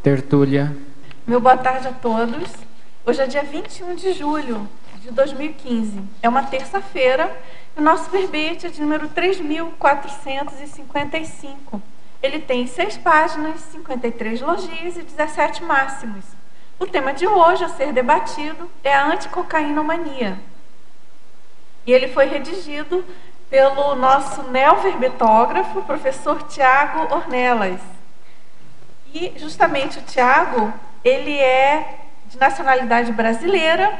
Tertúlia. Meu boa tarde a todos. Hoje é dia 21 de julho de 2015. É uma terça-feira e o nosso verbete é de número 3.455. Ele tem 6 páginas, 53 logias e 17 máximos. O tema de hoje a ser debatido é a anticocaínomania. E ele foi redigido pelo nosso neoverbetógrafo, professor Tiago Ornelas. E justamente o Tiago, ele é de nacionalidade brasileira,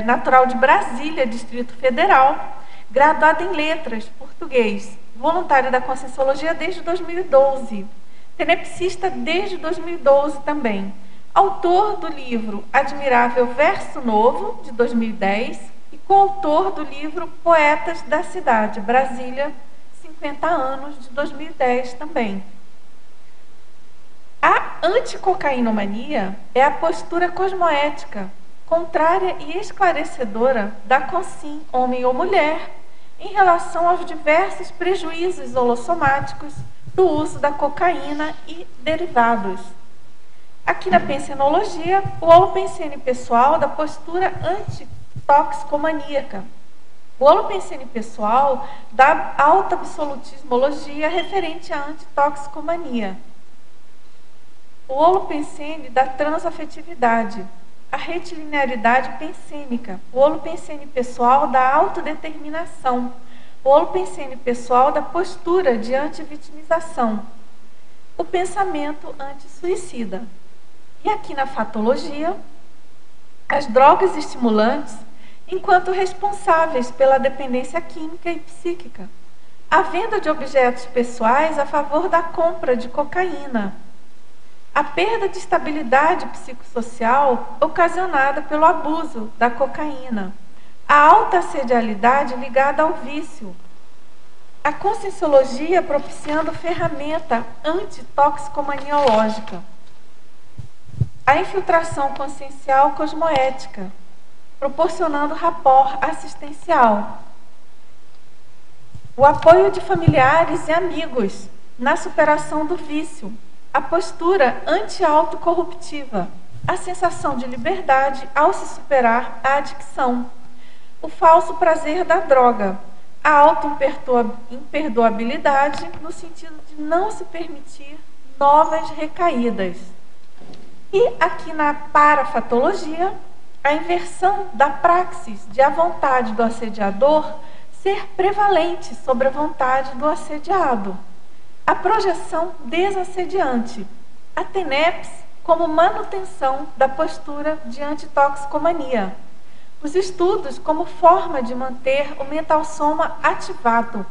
natural de Brasília, Distrito Federal, graduado em letras, português, voluntário da Conscienciologia desde 2012, tenepsista desde 2012 também, autor do livro Admirável Verso Novo, de 2010, e coautor do livro Poetas da Cidade, Brasília, 50 anos, de 2010 também. A anticocaínomania é a postura cosmoética, contrária e esclarecedora da consciência, homem ou mulher, em relação aos diversos prejuízos holossomáticos do uso da cocaína e derivados. Aqui na pensenologia, o holopensene pessoal da postura antitoxicomaníaca. O holopensene pessoal da autoabsolutismologia referente à antitoxicomania. O holopensene da transafetividade, a retilinearidade pensênica, o holopensene pessoal da autodeterminação, o holopensene pessoal da postura de antivitimização, o pensamento antissuicida. E aqui na fatologia, as drogas estimulantes enquanto responsáveis pela dependência química e psíquica, a venda de objetos pessoais a favor da compra de cocaína, a perda de estabilidade psicossocial ocasionada pelo abuso da cocaína, a alta assedialidade ligada ao vício, a conscienciologia propiciando ferramenta antitoxicomaniológica, a infiltração consciencial cosmoética, proporcionando rapport assistencial, o apoio de familiares e amigos na superação do vício, a postura anti-autocorruptiva, a sensação de liberdade ao se superar a adicção, o falso prazer da droga, a auto-imperdoabilidade no sentido de não se permitir novas recaídas. E aqui na parafatologia, a inversão da praxis de a vontade do assediador ser prevalente sobre a vontade do assediado. A projeção desassediante, a TENEPS como manutenção da postura de antitoxicomania, os estudos como forma de manter o mental soma ativado,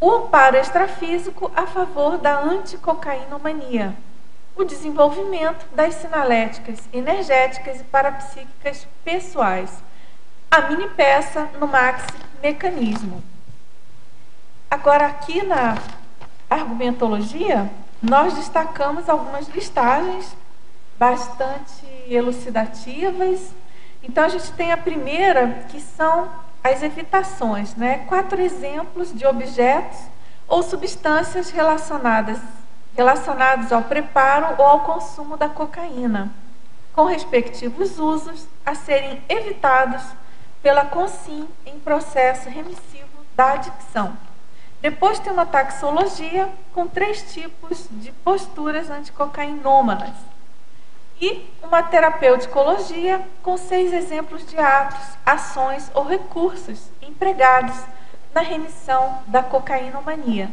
o amparo extrafísico a favor da anticocaínomania, o desenvolvimento das sinaléticas energéticas e parapsíquicas pessoais, a mini peça no maxi mecanismo. Agora aqui na argumentologia, nós destacamos algumas listagens bastante elucidativas. Então, a gente tem a primeira, que são as evitações, né? 4 exemplos de objetos ou substâncias relacionados ao preparo ou ao consumo da cocaína, com respectivos usos a serem evitados pela consciência em processo remissivo da adicção. Depois tem uma taxologia com 3 tipos de posturas anticocainômanas e uma terapeuticologia com 6 exemplos de atos, ações ou recursos empregados na remissão da cocaínomania.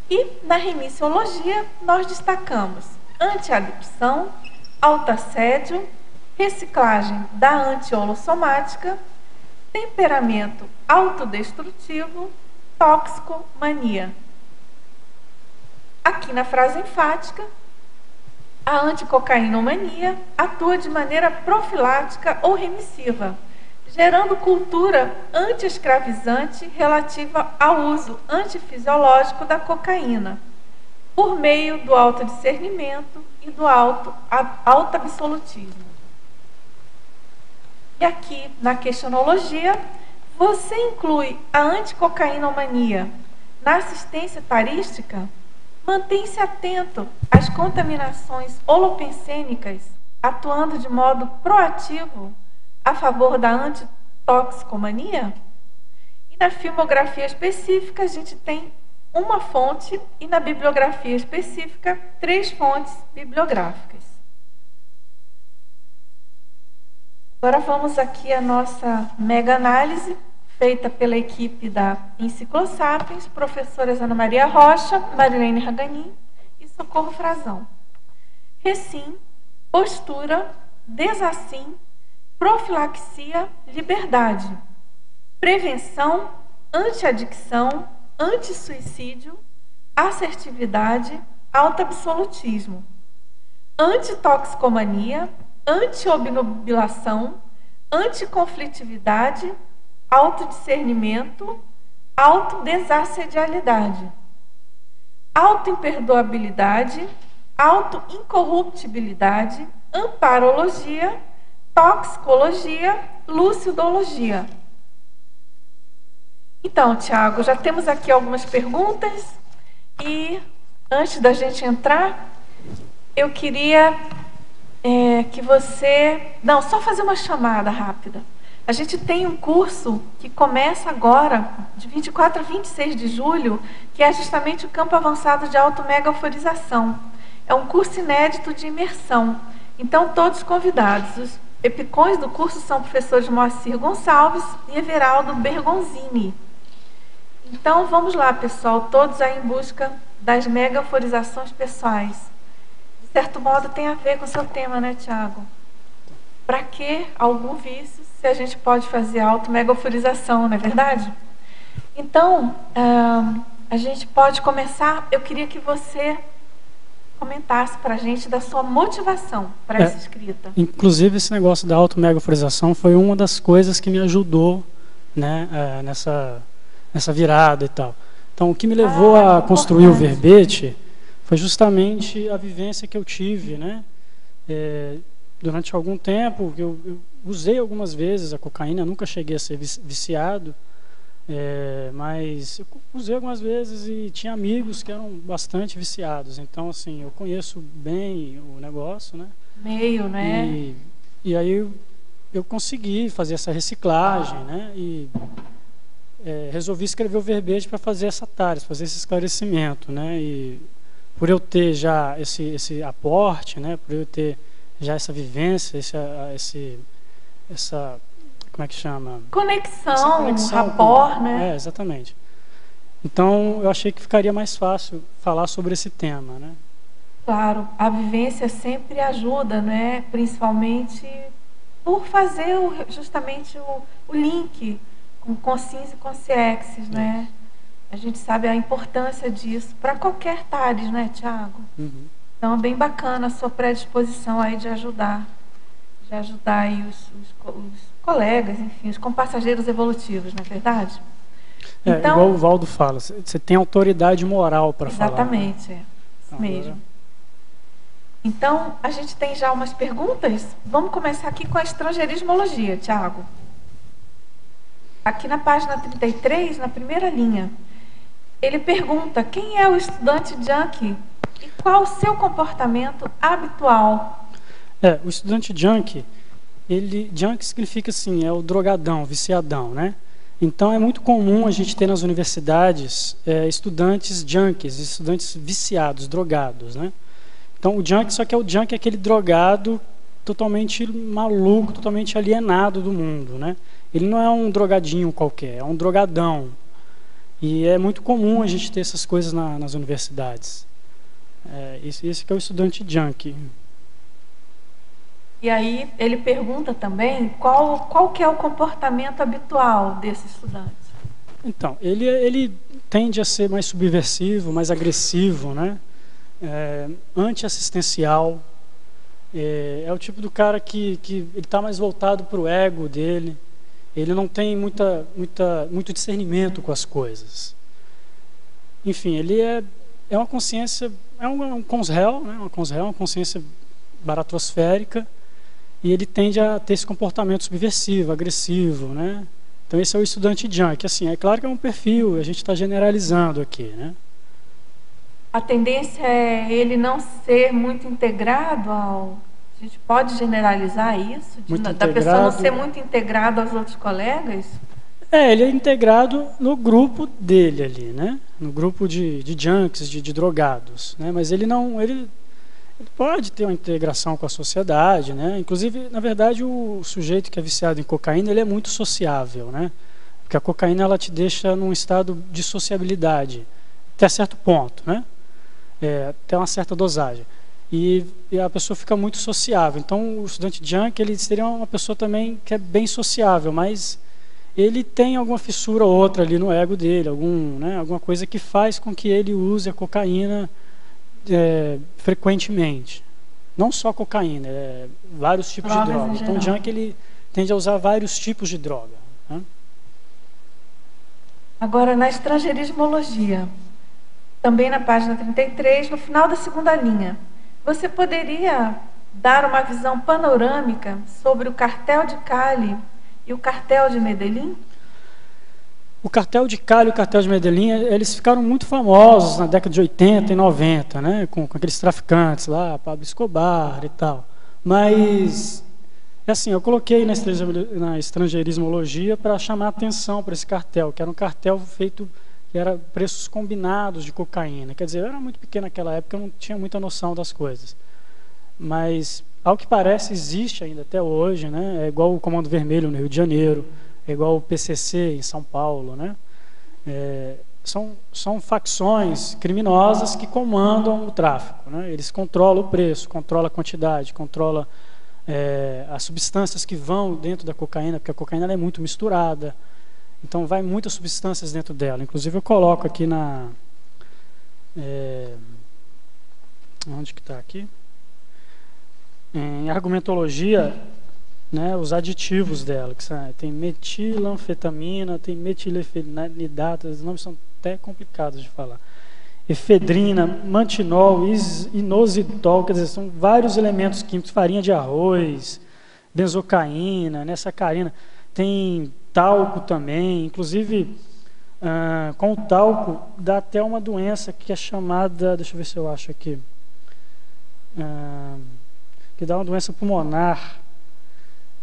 E na remissiologia nós destacamos antiadicção, autoassédio, reciclagem da anti-holossomática, temperamento autodestrutivo, toxicomania. Aqui na frase enfática, a anticocaínomania atua de maneira profilática ou remissiva, gerando cultura anti-escravizante relativa ao uso antifisiológico da cocaína, por meio do autodiscernimento e do autoabsolutismo. E aqui na questionologia, você inclui a anticocaínomania na assistência tarística? Mantém-se atento às contaminações holopensênicas, atuando de modo proativo a favor da antitoxicomania? E na filmografia específica, a gente tem uma fonte e na bibliografia específica, 3 fontes bibliográficas. Agora vamos aqui à nossa mega análise, feita pela equipe da Enciclosapiens, professoras Ana Maria Rocha, Marilene Raganin e Socorro Frazão. Recim, postura, desassim, profilaxia, liberdade, prevenção, antiadicção, antisuicídio, assertividade, autoabsolutismo, antitoxicomania, antiobnubilação, anticonflitividade, autodiscernimento, autodesassedialidade, autoimperdoabilidade, autoincorruptibilidade, amparologia, toxicologia, lucidologia. Então, Tiago, já temos aqui algumas perguntas e antes da gente entrar, eu queria que você... Não, só fazer uma chamada rápida. A gente tem um curso que começa agora, de 24 a 26 de julho, que é justamente o campo avançado de auto-mega-euforização. É um curso inédito de imersão. Então, todos convidados. Os epicões do curso são professores Moacir Gonçalves e Everaldo Bergonzini. Então, vamos lá, pessoal, todos aí em busca das mega-euforizações pessoais. De certo modo, tem a ver com o seu tema, né, Tiago? Para que algum vício se a gente pode fazer auto-mega-euforização, não é verdade? Então, a gente pode começar. Eu queria que você comentasse para a gente da sua motivação para essa escrita. Inclusive, esse negócio da auto-mega-euforização foi uma das coisas que me ajudou, né, nessa virada e tal. Então, o que me levou a construir o verbete foi justamente a vivência que eu tive, né? Durante algum tempo, eu usei algumas vezes a cocaína, nunca cheguei a ser viciado, mas eu usei algumas vezes e tinha amigos que eram bastante viciados. Então, assim, eu conheço bem o negócio, né? Meio, né? E aí eu consegui fazer essa reciclagem, né? E resolvi escrever o verbete para fazer essa tara, fazer esse esclarecimento, né? E por eu ter já esse aporte, né? Por eu ter já essa vivência, essa como é que chama? Conexão, rapport, né? Exatamente. Então, eu achei que ficaria mais fácil falar sobre esse tema, né? Claro, a vivência sempre ajuda, né? Principalmente por fazer justamente o link com consciência e consciência, né? A gente sabe a importância disso para qualquer TARES, né, Tiago? Uhum. Então, é bem bacana a sua predisposição aí de ajudar aí os colegas, enfim, os compassageiros evolutivos, não é verdade? Então, igual o Valdo fala, você tem autoridade moral para falar. Exatamente, isso mesmo. Então, a gente tem já umas perguntas. Vamos começar aqui com a estrangeirismologia, Tiago. Aqui na página 33, na primeira linha, ele pergunta: quem é o estudante junkie e qual o seu comportamento habitual? O estudante junkie, junkie significa assim, é o drogadão, viciadão, né? Então é muito comum a gente ter nas universidades estudantes junkies, estudantes viciados, drogados, né? Então o junkie, só que o junkie é aquele drogado totalmente maluco, totalmente alienado do mundo, né? Ele não é um drogadinho qualquer, é um drogadão. E é muito comum a gente ter essas coisas nas universidades. Esse que é o estudante junkie. E aí ele pergunta também qual que é o comportamento habitual desse estudante. Então, ele tende a ser mais subversivo, mais agressivo, né? Anti-assistencial. É o tipo do cara que ele está mais voltado para o ego dele. Ele não tem muito discernimento com as coisas. Enfim, ele é uma consciência, é um consréu, né? Uma consciência baratrosférica, e ele tende a ter esse comportamento subversivo, agressivo, né? Então esse é o estudante junkie. Assim, é claro que é um perfil, a gente está generalizando aqui, né? a tendência é ele não ser muito integrado ao... A gente pode generalizar isso? Da pessoa não ser muito integrado aos outros colegas? Ele é integrado no grupo dele ali, né? No grupo de junkies, de drogados, né? Mas ele não... Ele pode ter uma integração com a sociedade, né? Inclusive, na verdade, o sujeito que é viciado em cocaína, ele é muito sociável, né? Porque a cocaína, ela te deixa num estado de sociabilidade, até certo ponto, né? Até uma certa dosagem. E a pessoa fica muito sociável. Então, o estudante junkie, ele seria uma pessoa também que é bem sociável, mas ele tem alguma fissura ou outra ali no ego dele, alguma coisa que faz com que ele use a cocaína frequentemente. Não só cocaína, vários tipos de droga. Então o junkie, ele tende a usar vários tipos de droga, né? Agora, na estrangeirismologia, também na página 33, no final da segunda linha, você poderia dar uma visão panorâmica sobre o cartel de Cali e o cartel de Medellín? O cartel de Cali e o cartel de Medellín, eles ficaram muito famosos na década de 80 e 90, né? Com aqueles traficantes lá, Pablo Escobar e tal. Mas, assim, eu coloquei na estrangeirismologia para chamar atenção para esse cartel, que era um cartel feito, que era preços combinados de cocaína. Quer dizer, eu era muito pequeno naquela época, eu não tinha muita noção das coisas. Mas, ao que parece, existe ainda até hoje, né? É igual o Comando Vermelho no Rio de Janeiro, é igual o PCC em São Paulo, né? São facções criminosas que comandam o tráfico, né? Eles controlam o preço, controlam a quantidade, controlam as substâncias que vão dentro da cocaína, porque a cocaína ela é muito misturada, então vai muitas substâncias dentro dela. Inclusive eu coloco aqui onde que está aqui? Em argumentologia, né, os aditivos dela, que tem metilanfetamina, tem metilefenidato, os nomes são até complicados de falar. Efedrina, mantinol, inositol, quer dizer, são vários elementos químicos, farinha de arroz, benzocaína, né, sacarina, tem talco também, inclusive com o talco dá até uma doença que é chamada, deixa eu ver se eu acho aqui, que dá uma doença pulmonar.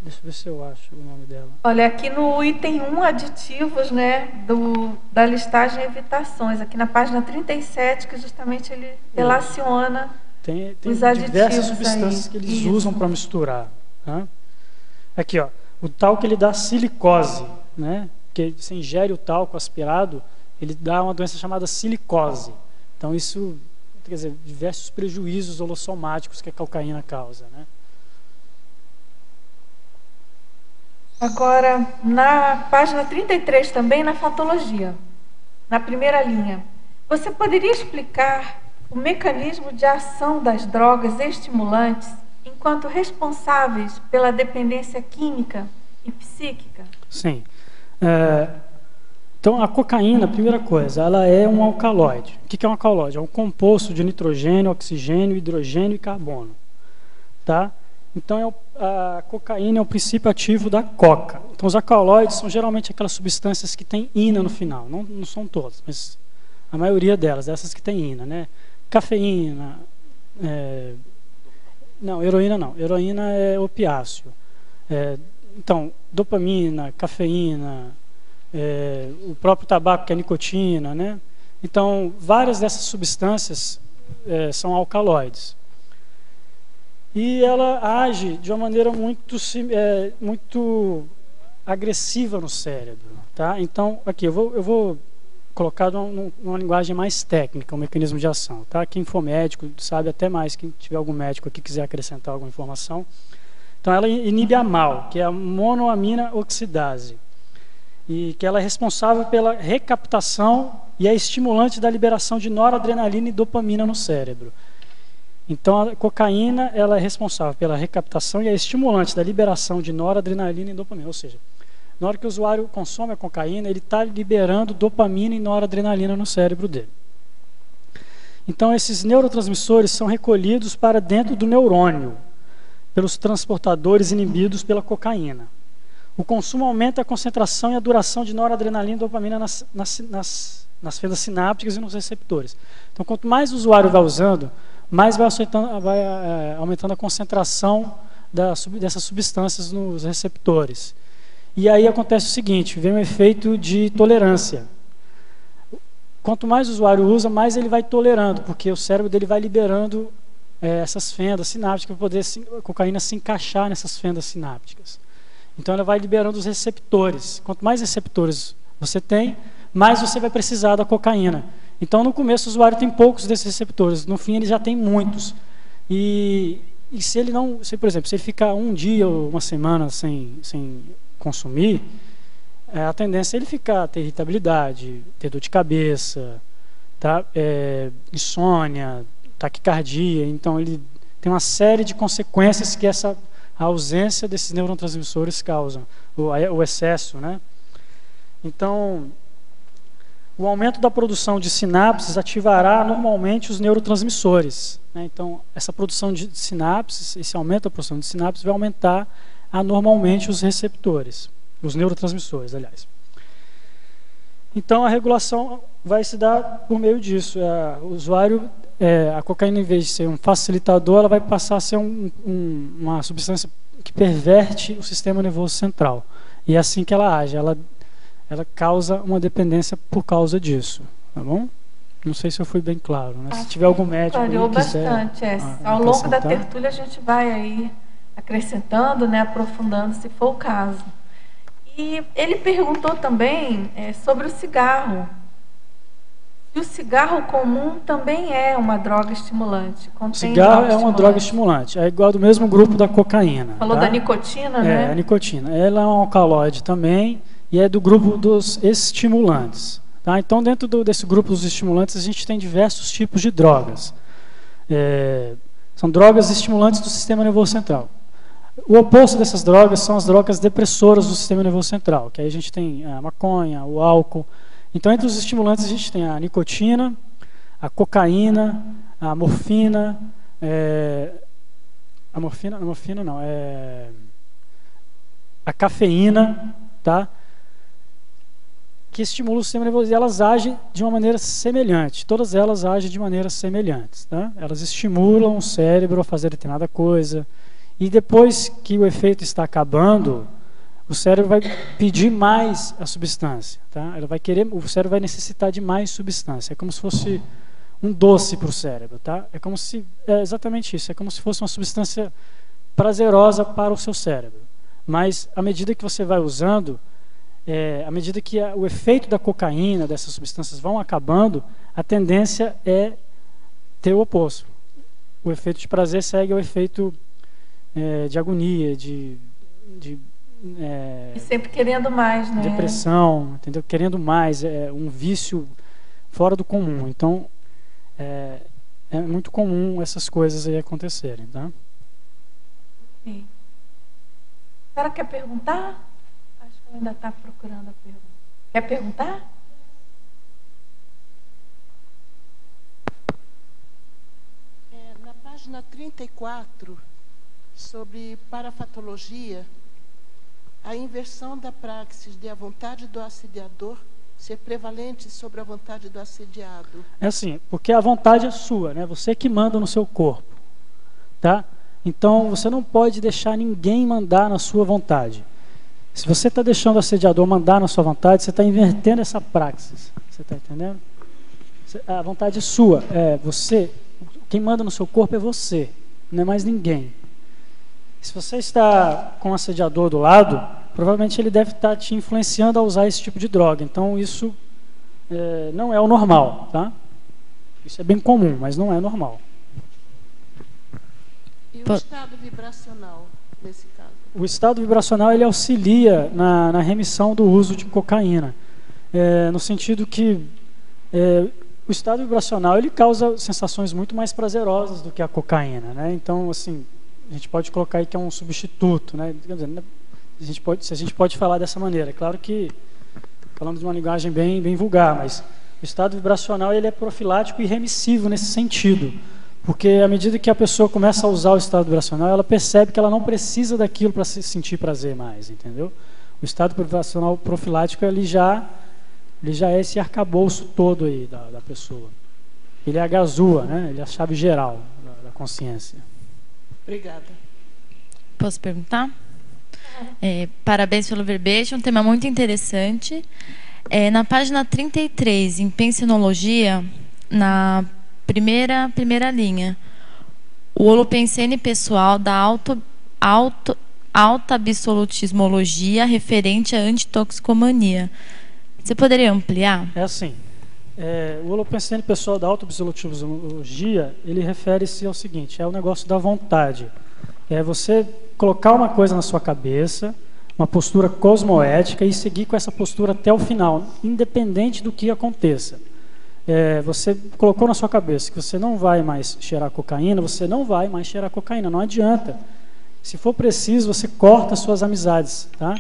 Deixa eu ver se eu acho o nome dela. Olha, aqui no item 1, aditivos, né, da listagem evitações, aqui na página 37, que justamente ele relaciona tem os aditivos. Diversas substâncias que eles usam para misturar, né? Aqui, ó, o talco ele dá silicose, né? Porque você ingere o talco aspirado, ele dá uma doença chamada silicose. Então isso, quer dizer, diversos prejuízos holossomáticos que a cocaína causa, né? Agora, na página 33 também, na fatologia, na primeira linha, você poderia explicar o mecanismo de ação das drogas estimulantes enquanto responsáveis pela dependência química e psíquica? Sim. Então, a cocaína, a primeira coisa, ela é um alcaloide. O que é um alcaloide? É um composto de nitrogênio, oxigênio, hidrogênio e carbono. Tá? Então, a cocaína é o princípio ativo da coca. Então, os alcaloides são geralmente aquelas substâncias que têm ina no final. Não são todas, mas a maioria delas, essas que têm ina, né? Cafeína, não, heroína não. Heroína é opiáceo. Então, dopamina, cafeína, o próprio tabaco, que é nicotina, né? Então, várias dessas substâncias são alcaloides. E ela age de uma maneira muito agressiva no cérebro, tá? Então, aqui, eu vou colocar numa linguagem mais técnica, o mecanismo de ação, tá? Quem for médico sabe até mais, quem tiver algum médico aqui quiser acrescentar alguma informação. Então, ela inibe a MAO, que é a monoamina oxidase, e que ela é responsável pela recaptação e é estimulante da liberação de noradrenalina e dopamina no cérebro. Então, a cocaína ela é responsável pela recaptação e é estimulante da liberação de noradrenalina e dopamina. Ou seja, na hora que o usuário consome a cocaína, ele está liberando dopamina e noradrenalina no cérebro dele. Então, esses neurotransmissores são recolhidos para dentro do neurônio, pelos transportadores inibidos pela cocaína. O consumo aumenta a concentração e a duração de noradrenalina e dopamina nas nas fendas sinápticas e nos receptores. Então, quanto mais o usuário vai usando, mais vai aumentando a concentração dessas substâncias nos receptores. E aí acontece o seguinte, vem um efeito de tolerância. Quanto mais o usuário usa, mais ele vai tolerando, porque o cérebro dele vai liberando essas fendas sinápticas para poder a cocaína se encaixar nessas fendas sinápticas. Então ela vai liberando os receptores. Quanto mais receptores você tem, mais você vai precisar da cocaína. Então no começo o usuário tem poucos desses receptores, no fim ele já tem muitos. E se ele não, por exemplo, se ele ficar um dia ou uma semana sem consumir, a tendência é ele ter irritabilidade, ter dor de cabeça, tá? Insônia, taquicardia. Então ele tem uma série de consequências que a ausência desses neurotransmissores causa, o excesso, né? Então, o aumento da produção de sinapses ativará normalmente os neurotransmissores, né? Então, essa produção de sinapses, esse aumento da produção de sinapses vai aumentar anormalmente os receptores, os neurotransmissores, aliás. Então, a regulação vai se dar por meio disso. O usuário, a cocaína, em vez de ser um facilitador, ela vai passar a ser uma substância que perverte o sistema nervoso central. E é assim que ela age. Ela causa uma dependência por causa disso. Tá bom? Não sei se eu fui bem claro, né? Se tiver algum médico que quiser bastante. Ao longo da tertúlia a gente vai aí acrescentando, né, aprofundando, se for o caso. E ele perguntou também sobre o cigarro. E o cigarro comum também é uma droga estimulante. O cigarro é uma droga estimulante. É igual do mesmo grupo da cocaína. Falou da nicotina, né? A nicotina. Ela é um alcaloide também e é do grupo dos estimulantes. Tá? Então, dentro desse grupo dos estimulantes, a gente tem diversos tipos de drogas. São drogas estimulantes do sistema nervoso central. O oposto dessas drogas são as drogas depressoras do sistema nervoso central, que aí a gente tem a maconha, o álcool. Então, entre os estimulantes, a gente tem a nicotina, a cocaína, a morfina, a cafeína, tá? Que estimulam o sistema nervoso, e elas agem de uma maneira semelhante. Todas elas agem de maneiras semelhantes, tá? Elas estimulam o cérebro a fazer determinada coisa, e depois que o efeito está acabando, o cérebro vai pedir mais a substância, tá? O cérebro vai necessitar de mais substância. É como se fosse um doce para o cérebro, tá? É exatamente isso. É como se fosse uma substância prazerosa para o seu cérebro. Mas à medida que você vai usando, à medida que o efeito da cocaína, dessas substâncias vão acabando, a tendência é ter o oposto. O efeito de prazer segue ao efeito de agonia, e sempre querendo mais, né? Depressão, entendeu? Querendo mais, um vício fora do comum. Então, é muito comum essas coisas aí acontecerem, tá? Ok. A senhora quer perguntar? Acho que ela ainda está procurando a pergunta. Quer perguntar? Na página 34, sobre parafatologia, a inversão da praxis de a vontade do assediador ser prevalente sobre a vontade do assediado. É assim, porque a vontade é sua, né? Você que manda no seu corpo, tá? Então, você não pode deixar ninguém mandar na sua vontade. Se você está deixando o assediador mandar na sua vontade, você está invertendo essa praxis. Você está entendendo? A vontade é sua. Você. Quem manda no seu corpo é você, não é mais ninguém. Se você está com o assediador do lado, provavelmente ele deve estar te influenciando a usar esse tipo de droga. Então, isso não é o normal, tá? Isso é bem comum, mas não é normal. E o estado vibracional, nesse caso? O estado vibracional, ele auxilia na remissão do uso de cocaína. No sentido que o estado vibracional, ele causa sensações muito mais prazerosas do que a cocaína, né? Então, assim, a gente pode colocar aí que é um substituto, né? Quer dizer, se a gente pode falar dessa maneira. É claro que falando de uma linguagem bem vulgar, mas o estado vibracional, ele é profilático e remissivo nesse sentido. Porque à medida que a pessoa começa a usar o estado vibracional, ela percebe que ela não precisa daquilo para se sentir prazer mais, entendeu? O estado vibracional profilático, ele já Ele já é esse arcabouço todo aí da pessoa. Ele é a gazua, né? Ele é a chave geral da consciência. Obrigada. Posso perguntar? Parabéns pelo verbete, um tema muito interessante. Na página 33, em Pensenologia, na primeira linha, o holopensene pessoal da alta absolutismologia referente à antitoxicomania. Você poderia ampliar? É assim, o holopensene pessoal da alta absolutismologia, ele refere-se ao seguinte, é o negócio da vontade. É você colocar uma coisa na sua cabeça, uma postura cosmoética e seguir com essa postura até o final, independente do que aconteça. Você colocou na sua cabeça que você não vai mais cheirar cocaína, você não vai mais cheirar cocaína, não adianta. Se for preciso, você corta as suas amizades. Tá?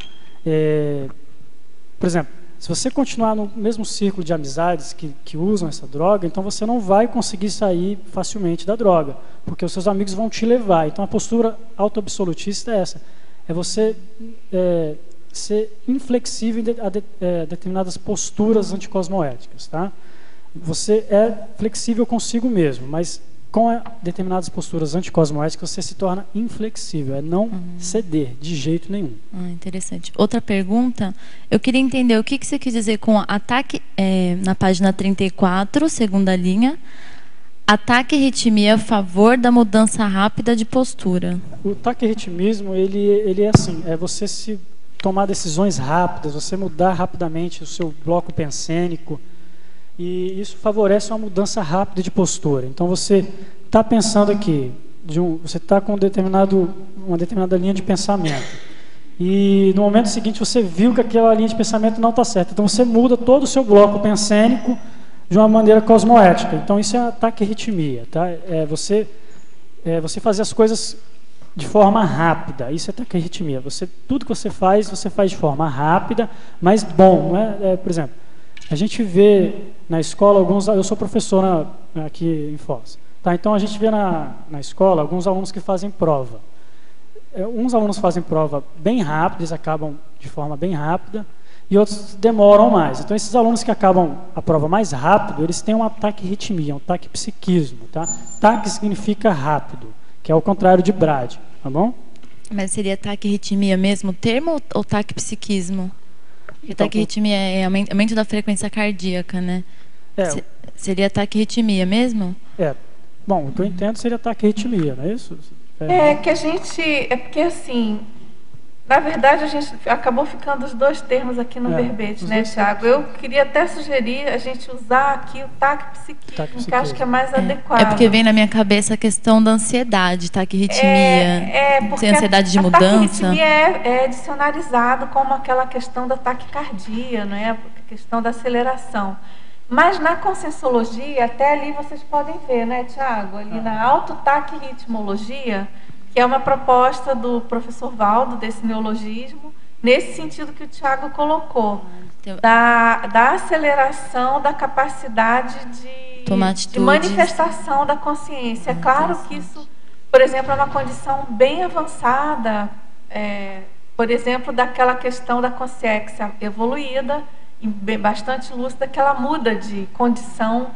Por exemplo, se você continuar no mesmo círculo de amizades que usam essa droga, então você não vai conseguir sair facilmente da droga, porque os seus amigos vão te levar. Então a postura autoabsolutista é essa, é você ser inflexível a determinadas posturas anticosmoéticas. Tá? Você é flexível consigo mesmo, mas com determinadas posturas anticosmoéticas você se torna inflexível, é não ceder de jeito nenhum. Interessante. Outra pergunta, eu queria entender o que você quis dizer com ataque, na página 34, segunda linha, ataque e ritmia a favor da mudança rápida de postura. O taquirritmismo, ele é assim, é você se tomar decisões rápidas, você mudar rapidamente o seu bloco pensênico, e isso favorece uma mudança rápida de postura. Então você está pensando aqui, você está com uma determinada linha de pensamento, e no momento seguinte você viu que aquela linha de pensamento não está certa, então você muda todo o seu bloco pensênico de uma maneira cosmoética. Então isso é ataque e ritmia, tá? Você fazer as coisas de forma rápida, isso é ataque e ritmia. Tudo que você faz de forma rápida, mas bom, não é? Por exemplo, a gente vê na escola eu sou professor aqui em Foz, tá? Então a gente vê na escola alguns alunos que fazem prova. Uns alunos fazem prova bem rápida, eles acabam de forma bem rápida, e outros demoram mais. Então esses alunos que acabam a prova mais rápido, eles têm um ataque ritmia, um ataque psiquismo, tá? Taque significa rápido, que é o contrário de brade, tá bom? Mas seria ataque ritmia mesmo o termo ou ataque psiquismo? Então, taquirritmia é aumento da frequência cardíaca, né? Seria taquirritmia mesmo? Bom, o que eu entendo seria taquirritmia, não é isso? Porque assim, na verdade a gente acabou ficando os dois termos aqui no verbete, né, Tiago? Eu queria até sugerir a gente usar aqui o taquipsiquismo, que acho que é mais adequado. É porque vem na minha cabeça a questão da ansiedade, taquirritmia, porque ansiedade de mudança. A taquirritmia é dicionarizado como aquela questão da taquicardia, né? A questão da aceleração. Mas na conscienciologia, até ali vocês podem ver, né, Tiago? Ali na autotaquirritmologia, que é uma proposta do professor Valdo, desse neologismo, nesse sentido que o Tiago colocou, da aceleração da capacidade de manifestação da consciência. É claro que isso, por exemplo, é uma condição bem avançada, por exemplo, daquela questão da consciência evoluída, e bastante lúcida, que ela muda de condição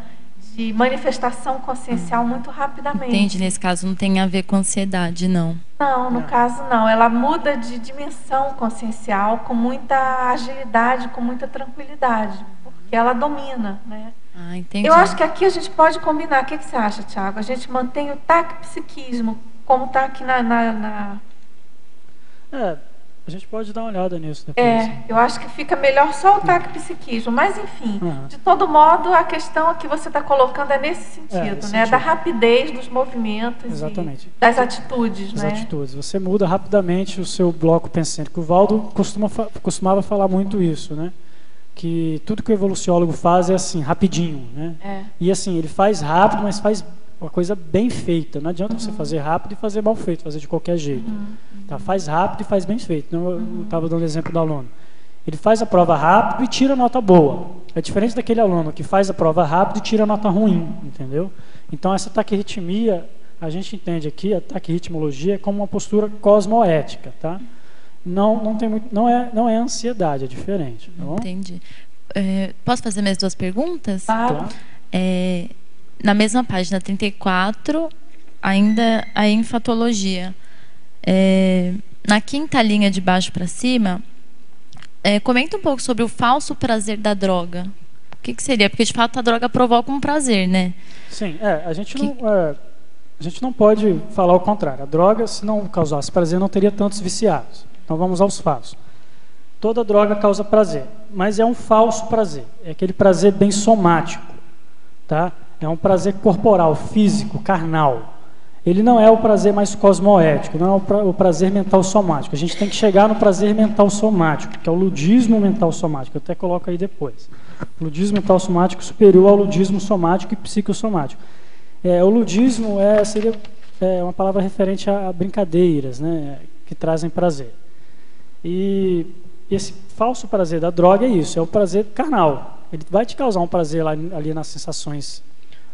de manifestação consciencial muito rapidamente. Entendi, nesse caso não tem a ver com ansiedade, não. Não, no caso não. Ela muda de dimensão consciencial com muita agilidade, com muita tranquilidade, porque ela domina, né? Entendi. Eu acho que aqui a gente pode combinar. O que você acha, Tiago? A gente mantém o taquipsiquismo, como está aqui a gente pode dar uma olhada nisso depois. Eu acho que fica melhor só o taquipsiquismo, mas enfim, de todo modo, a questão que você está colocando é nesse sentido, né? Da rapidez dos movimentos. Exatamente. E das atitudes, das né? atitudes. Você muda rapidamente o seu bloco pensênico. O Valdo costumava falar muito isso, né? Que tudo que o evoluciólogo faz é assim, rapidinho, né? E assim, ele faz rápido, mas faz uma coisa bem feita. Não adianta você fazer rápido e fazer mal feito, fazer de qualquer jeito. Tá? Faz rápido e faz bem feito. Então, eu estava dando exemplo do aluno. Ele faz a prova rápido e tira nota boa. É diferente daquele aluno que faz a prova rápido e tira nota ruim, entendeu? Então, essa taquirritmia, a gente entende aqui, a taquirritmologia, como uma postura cosmoética, tá? Não é ansiedade, é diferente. Tá bom? Entendi. Posso fazer mais 2 perguntas? Claro. Na mesma página 34, ainda aí em fatologia. Na 5ª linha de baixo para cima, comenta um pouco sobre o falso prazer da droga. O que seria? Porque, de fato, a droga provoca um prazer, né? Sim, a gente não pode falar o contrário. A droga, se não causasse prazer, não teria tantos viciados. Então, vamos aos fatos. Toda droga causa prazer, mas é um falso prazer. É aquele prazer bem somático, tá? É um prazer corporal, físico, carnal. Ele não é o prazer mais cosmoético, não é o prazer mental somático. A gente tem que chegar no prazer mental somático, que é o ludismo mental somático. Eu até coloco aí depois. O ludismo mental somático superior ao ludismo somático e psicossomático. O ludismo seria uma palavra referente a brincadeiras, né, que trazem prazer. E esse falso prazer da droga é isso, é o prazer carnal. Ele vai te causar um prazer ali nas sensações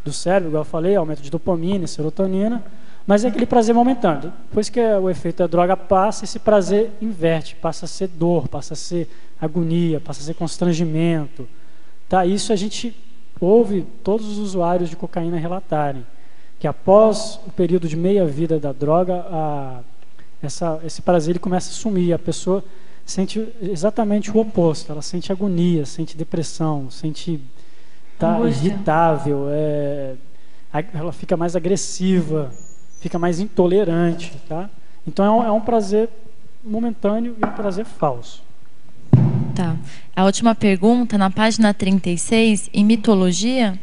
do cérebro, igual eu falei, aumento de dopamina, serotonina, mas é aquele prazer momentâneo. Depois que o efeito da droga passa, esse prazer inverte, passa a ser dor, passa a ser agonia, passa a ser constrangimento. Tá? Isso a gente ouve todos os usuários de cocaína relatarem, que após o período de meia-vida da droga, esse prazer ele começa a sumir, a pessoa sente exatamente o oposto, ela sente agonia, sente depressão, sente irritável, ela fica mais agressiva, fica mais intolerante, tá? Então é um prazer momentâneo e um prazer falso. Tá. A última pergunta, na página 36, em mitologia,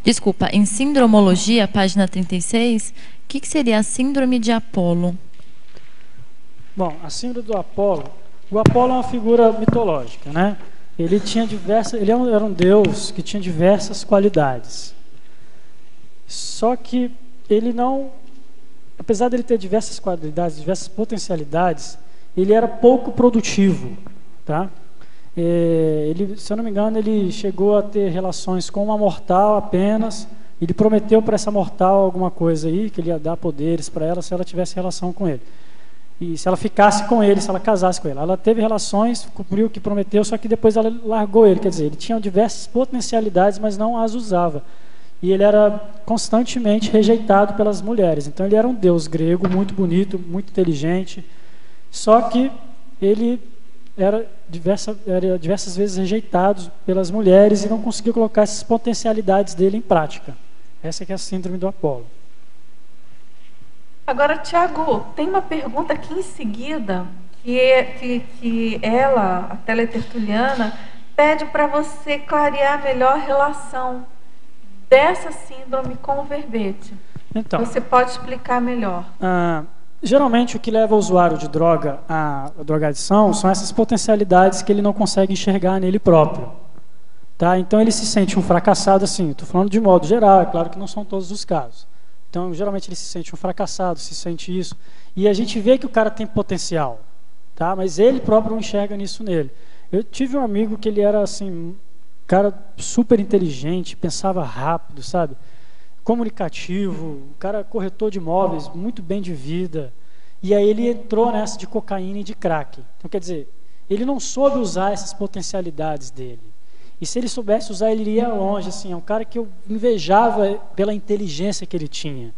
desculpa, em sindromologia, página 36, o que seria a síndrome de Apolo? Bom, a síndrome do Apolo, o Apolo é uma figura mitológica, né? Ele era um deus que tinha diversas qualidades. Só que ele não, apesar dele ter diversas qualidades, diversas potencialidades, ele era pouco produtivo, tá? Se eu não me engano, ele chegou a ter relações com uma mortal apenas. Ele prometeu para essa mortal alguma coisa aí, que ele ia dar poderes para ela se ela tivesse relação com ele. E se ela ficasse com ele, se ela casasse com ele. Ela teve relações, cumpriu o que prometeu, só que depois ela largou ele. Quer dizer, ele tinha diversas potencialidades, mas não as usava. E ele era constantemente rejeitado pelas mulheres. Então ele era um deus grego, muito bonito, muito inteligente. Só que ele era diversas vezes rejeitado pelas mulheres e não conseguiu colocar essas potencialidades dele em prática. Essa que é a síndrome do Apolo. Agora, Tiago, tem uma pergunta aqui em seguida que ela, a teletertuliana, pede para você clarear melhor a relação dessa síndrome com o verbete. Então, você pode explicar melhor? Geralmente, o que leva o usuário de droga à drogadição são essas potencialidades que ele não consegue enxergar nele próprio. Tá? Então, ele se sente um fracassado, assim, estou falando de modo geral, é claro que não são todos os casos. Então, geralmente ele se sente um fracassado, se sente isso. E a gente vê que o cara tem potencial, tá? Mas ele próprio não enxerga nisso nele. Eu tive um amigo que ele era assim, um cara super inteligente, pensava rápido, sabe? Comunicativo, o cara corretor de imóveis, muito bem de vida. E aí ele entrou nessa de cocaína e de crack. Então, quer dizer, ele não soube usar essas potencialidades dele. E se ele soubesse usar, ele iria longe, assim, é um cara que eu invejava pela inteligência que ele tinha.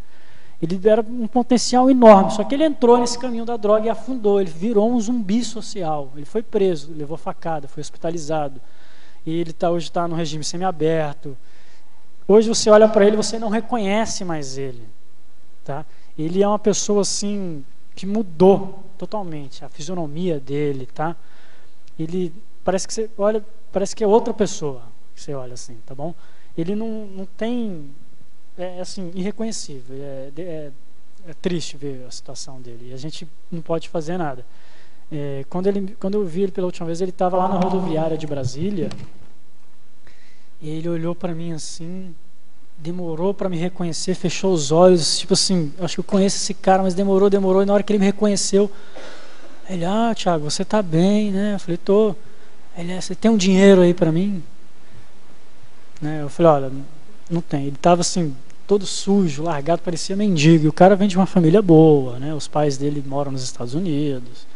Ele era um potencial enorme, só que ele entrou nesse caminho da droga e afundou, ele virou um zumbi social. Ele foi preso, levou facada, foi hospitalizado. E ele hoje está no regime semiaberto. Hoje você olha para ele, você não reconhece mais ele. Tá? Ele é uma pessoa assim, que mudou totalmente a fisionomia dele. Tá? Ele parece que você olha... Parece que é outra pessoa que você olha assim, tá bom? Ele não tem... É assim, irreconhecível. É triste ver a situação dele. E a gente não pode fazer nada. Quando eu vi ele pela última vez, ele estava lá na rodoviária de Brasília. E ele olhou para mim assim, demorou para me reconhecer, fechou os olhos, tipo assim, acho que eu conheço esse cara, mas demorou. E na hora que ele me reconheceu, ele, Thiago, você tá bem, né? Eu falei, tô. Ele, você tem um dinheiro aí para mim? Né? Eu falei, olha, não tem. Ele estava assim, todo sujo, largado, parecia mendigo. E o cara vem de uma família boa, né? Os pais dele moram nos Estados Unidos.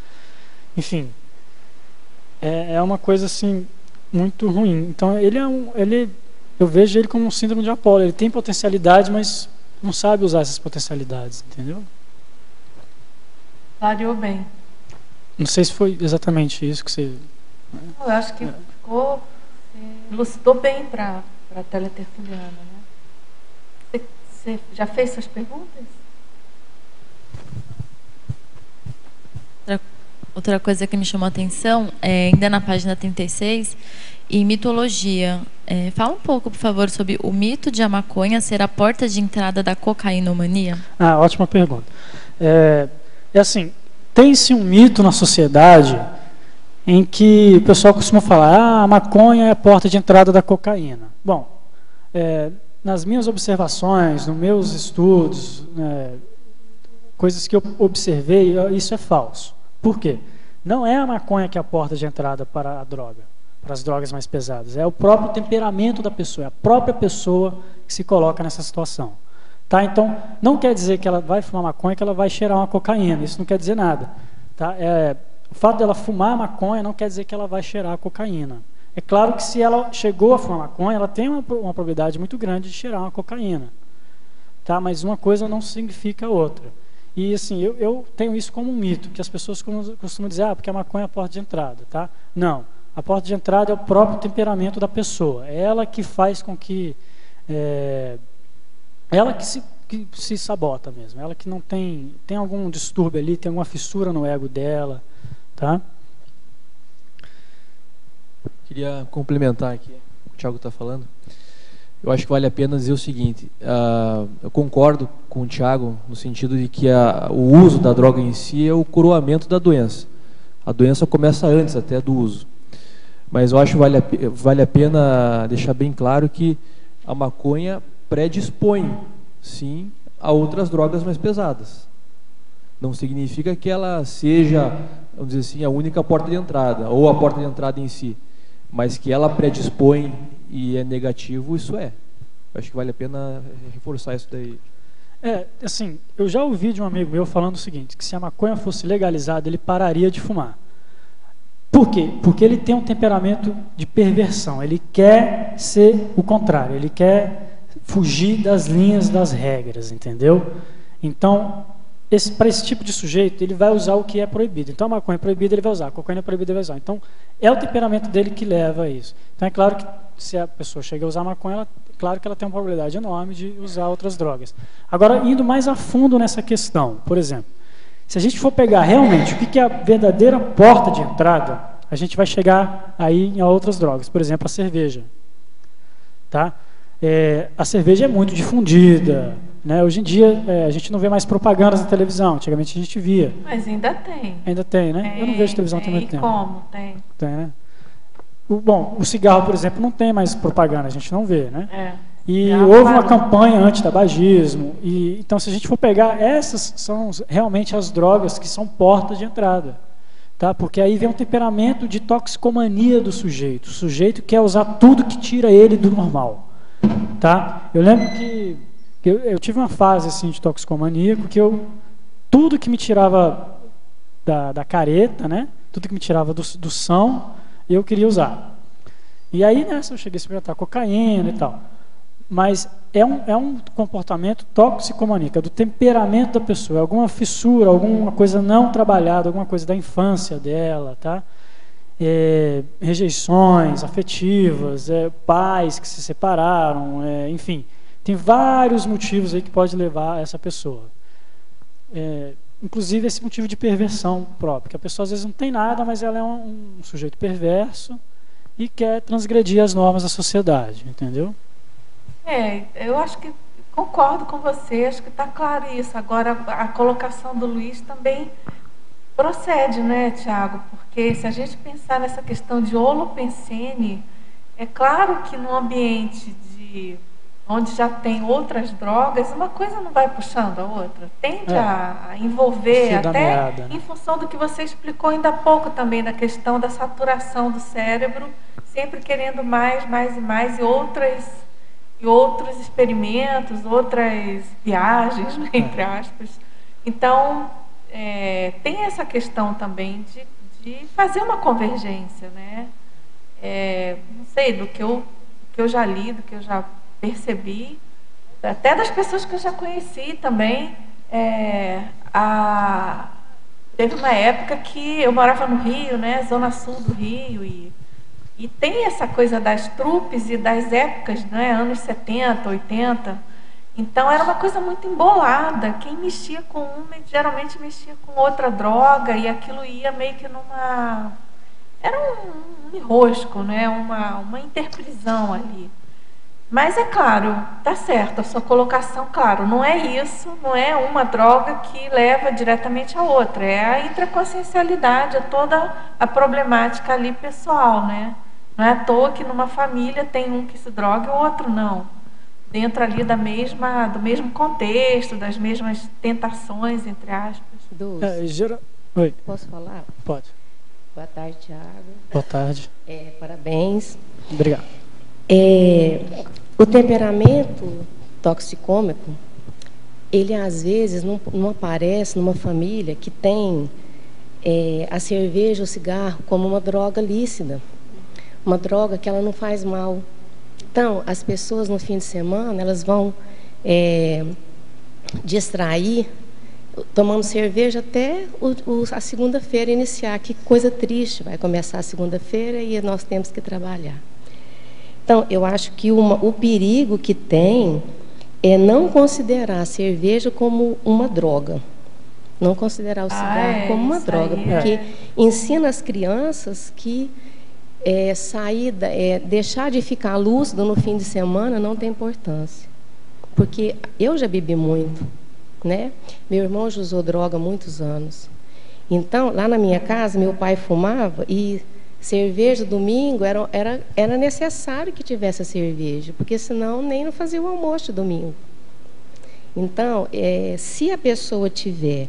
Enfim, é uma coisa assim, muito ruim. Então eu vejo ele como um síndrome de Apolo. Ele tem potencialidade, mas não sabe usar essas potencialidades, entendeu? Clareou bem. Não sei se foi exatamente isso que você... Eu acho que ficou, elucidou bem para a teletertuliana, né? Você já fez suas perguntas? Outra coisa que me chamou a atenção, ainda na página 36, em mitologia. Fala um pouco, por favor, sobre o mito de a maconha ser a porta de entrada da cocaínomania. Ótima pergunta. Assim, tem-se um mito na sociedade em que o pessoal costuma falar, a maconha é a porta de entrada da cocaína. Bom, nas minhas observações, nos meus estudos, coisas que eu observei, isso é falso. Por quê? Não é a maconha que é a porta de entrada para a droga, para as drogas mais pesadas. É o próprio temperamento da pessoa, é a própria pessoa que se coloca nessa situação. Tá? Então, não quer dizer que ela vai fumar maconha que ela vai cheirar uma cocaína. Isso não quer dizer nada. Tá? O fato dela fumar maconha não quer dizer que ela vai cheirar a cocaína. É claro que se ela chegou a fumar maconha, ela tem uma probabilidade muito grande de cheirar uma cocaína. Tá? Mas uma coisa não significa outra. E assim, eu tenho isso como um mito, que as pessoas costumam dizer, porque a maconha é a porta de entrada. Tá? Não, a porta de entrada é o próprio temperamento da pessoa. É ela que faz com que... ela que se sabota mesmo. Ela que não tem algum distúrbio ali, tem alguma fissura no ego dela. Tá? Queria complementar aqui o que o Thiago está falando. Eu acho que vale a pena dizer o seguinte, eu concordo com o Thiago no sentido de que o uso da droga em si é o coroamento da doença. A doença começa antes até do uso. Mas eu acho que vale a pena deixar bem claro que a maconha predispõe, sim, a outras drogas mais pesadas. Não significa que ela seja, vamos dizer assim, a única porta de entrada, ou a porta de entrada em si. Mas que ela predispõe e é negativo, isso é. Eu acho que vale a pena reforçar isso daí. Assim, eu já ouvi de um amigo meu falando o seguinte, que se a maconha fosse legalizada, ele pararia de fumar. Por quê? Porque ele tem um temperamento de perversão, ele quer ser o contrário, ele quer fugir das linhas das regras, entendeu? Então, para esse tipo de sujeito, ele vai usar o que é proibido. Então, a maconha é proibida, ele vai usar. A cocaína é proibida, ele vai usar. Então, é o temperamento dele que leva a isso. Então, é claro que se a pessoa chega a usar maconha, claro que ela tem uma probabilidade enorme de usar outras drogas. Agora, indo mais a fundo nessa questão, por exemplo, se a gente for pegar realmente o que é a verdadeira porta de entrada, a gente vai chegar aí em outras drogas. Por exemplo, a cerveja. Tá? A cerveja é muito difundida. Né? Hoje em dia, a gente não vê mais propagandas na televisão. Antigamente a gente via. Mas ainda tem. Ainda tem, né? Eu não vejo televisão há muito tempo. Como? Tem. Tem, né? Bom, o cigarro, por exemplo, não tem mais propaganda, a gente não vê, né? E houve uma campanha anti-tabagismo. Então, se a gente for pegar, essas são realmente as drogas que são portas de entrada. Tá? Porque aí vem um temperamento de toxicomania do sujeito. O sujeito quer usar tudo que tira ele do normal. Tá? Eu lembro que eu tive uma fase assim, de toxicomania, porque tudo que me tirava da careta, né? Tudo que me tirava do são, eu queria usar. E aí nessa eu cheguei a experimentar cocaína e tal. Mas é um comportamento toxicomaníaco, é do temperamento da pessoa, é alguma fissura, alguma coisa não trabalhada, alguma coisa da infância dela, tá? Rejeições afetivas, pais que se separaram, enfim, tem vários motivos aí que pode levar essa pessoa. Inclusive esse motivo de perversão própria, que a pessoa às vezes não tem nada, mas ela é um sujeito perverso e quer transgredir as normas da sociedade, entendeu? Eu acho que concordo com você, acho que está claro isso. Agora, a colocação do Luiz também procede, né, Tiago? Porque se a gente pensar nessa questão de holopensene, é claro que num ambiente onde já tem outras drogas, uma coisa não vai puxando a outra. Tende a envolver, até em função do que você explicou ainda há pouco também, na questão da saturação do cérebro, sempre querendo mais e mais, e outros experimentos, outras viagens, né, entre aspas. Então, tem essa questão também de fazer uma convergência, né? não sei, do que eu já li, do que eu já percebi, até das pessoas que eu já conheci também. Teve uma época que eu morava no Rio, né, zona sul do Rio, e tem essa coisa das trupes e das épocas, né, anos 70, 80. Então era uma coisa muito embolada. Quem mexia com uma geralmente mexia com outra droga, e aquilo ia meio que numa... Era um enrosco, né, uma interprisão ali. Mas é claro, tá certo, a sua colocação, claro, não é isso, não é uma droga que leva diretamente a outra, é a intraconsciencialidade, é toda a problemática ali pessoal, né? Não é à toa que numa família tem um que se droga e o outro não. Dentro ali do mesmo contexto, das mesmas tentações, entre aspas. Oi. Posso falar? Pode. Boa tarde, Tiago. Boa tarde. Parabéns. Obrigado. O temperamento toxicômico, ele às vezes não aparece numa família que tem a cerveja ou o cigarro como uma droga lícita, uma droga que ela não faz mal. Então, as pessoas no fim de semana, elas vão distrair tomando cerveja até a segunda-feira iniciar. Que coisa triste, vai começar a segunda-feira e nós temos que trabalhar. Então, eu acho que o perigo que tem é não considerar a cerveja como uma droga. Não considerar o cigarro como uma droga. Porque ensina as crianças que deixar de ficar lúcido no fim de semana não tem importância. Porque eu já bebi muito, né? Meu irmão já usou droga há muitos anos. Então, lá na minha casa, meu pai fumava e... cerveja, domingo, era necessário que tivesse a cerveja, porque senão nem não fazia o almoço de domingo. Então, se a pessoa tiver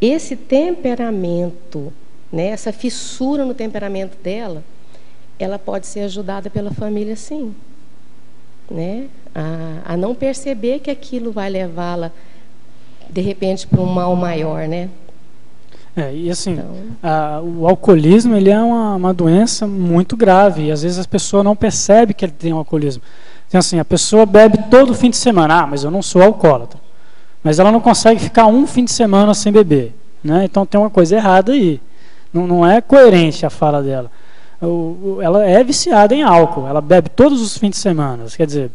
esse temperamento, né, essa fissura no temperamento dela, ela pode ser ajudada pela família, sim. Né, a não perceber que aquilo vai levá-la, de repente, para um mal maior, né? E assim, o alcoolismo, ele é uma doença muito grave, e às vezes a pessoa não percebe que ele tem um alcoolismo. Então, assim, a pessoa bebe todo fim de semana, mas eu não sou alcoólatra. Mas ela não consegue ficar um fim de semana sem beber, né? Então tem uma coisa errada aí. Não é coerente a fala dela. Ela é viciada em álcool, ela bebe todos os fins de semana. Quer dizer,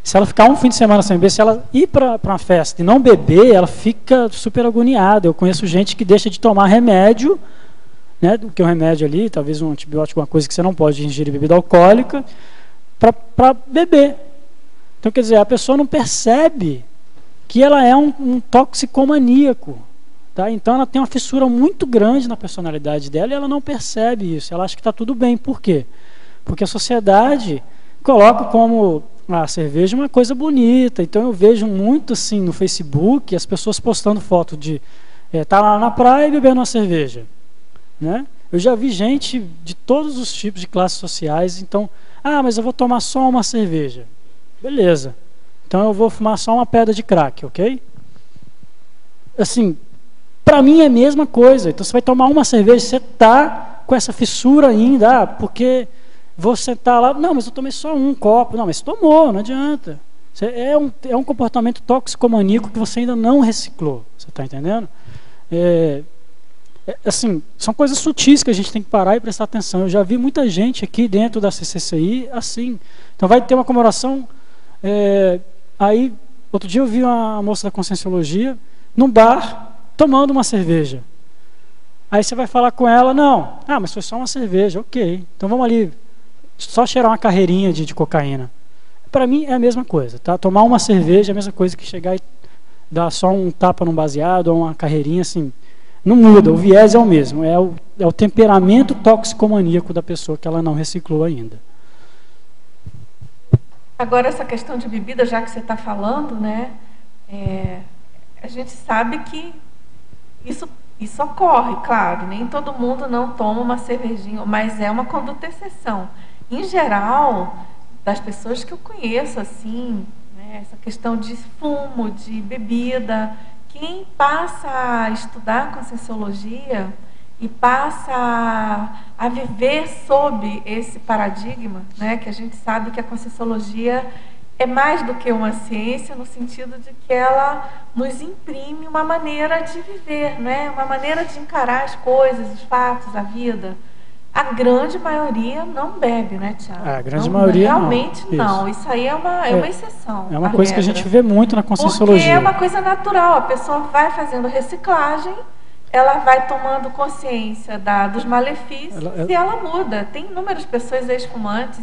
se ela ficar um fim de semana sem beber, se ela ir para uma festa e não beber, ela fica super agoniada. Eu conheço gente que deixa de tomar remédio, né, do que o remédio ali, talvez um antibiótico, uma coisa que você não pode ingerir bebida alcoólica, para beber. Então, quer dizer, a pessoa não percebe que ela é um toxicomaníaco. Tá? Então, ela tem uma fissura muito grande na personalidade dela e ela não percebe isso. Ela acha que está tudo bem. Por quê? Porque a sociedade coloca como a cerveja uma coisa bonita. Então, eu vejo muito assim no Facebook as pessoas postando foto de estar lá na praia e bebendo uma cerveja. Né? Eu já vi gente de todos os tipos de classes sociais. Então, mas eu vou tomar só uma cerveja. Beleza. Então eu vou fumar só uma pedra de crack, ok? Assim, para mim é a mesma coisa. Então você vai tomar uma cerveja, você está com essa fissura ainda, porque você está lá, não, mas eu tomei só um copo. Não, mas você tomou, não adianta. É um comportamento toxicomaníaco que você ainda não reciclou. Você está entendendo? Assim, são coisas sutis que a gente tem que parar e prestar atenção. Eu já vi muita gente aqui dentro da CCCI assim. Então vai ter uma comemoração. Aí, outro dia eu vi uma moça da Conscienciologia num bar tomando uma cerveja. Aí você vai falar com ela, não, mas foi só uma cerveja, ok. Então vamos ali, só cheirar uma carreirinha de cocaína. Para mim é a mesma coisa, tá? Tomar uma cerveja é a mesma coisa que chegar e dar só um tapa num baseado ou uma carreirinha, assim. Não muda, o viés é o mesmo, é o temperamento toxicomaníaco da pessoa que ela não reciclou ainda. Agora, essa questão de bebida, já que você está falando, né, a gente sabe que isso ocorre, claro, nem todo mundo não toma uma cervejinha, mas é uma conduta exceção. Em geral, das pessoas que eu conheço, assim, né, essa questão de fumo, de bebida, quem passa a estudar Conscienciologia e passa a viver sob esse paradigma, né, que a gente sabe que a Conscienciologia é mais do que uma ciência, no sentido de que ela nos imprime uma maneira de viver, né, uma maneira de encarar as coisas, os fatos, a vida. A grande maioria não bebe, né, Tiago? A grande maioria realmente não. Isso aí é uma exceção. É uma coisa que a gente vê muito na Conscienciologia. Porque é uma coisa natural, a pessoa vai fazendo reciclagem, ela vai tomando consciência dos malefícios e ela muda. Tem inúmeras pessoas ex-fumantes,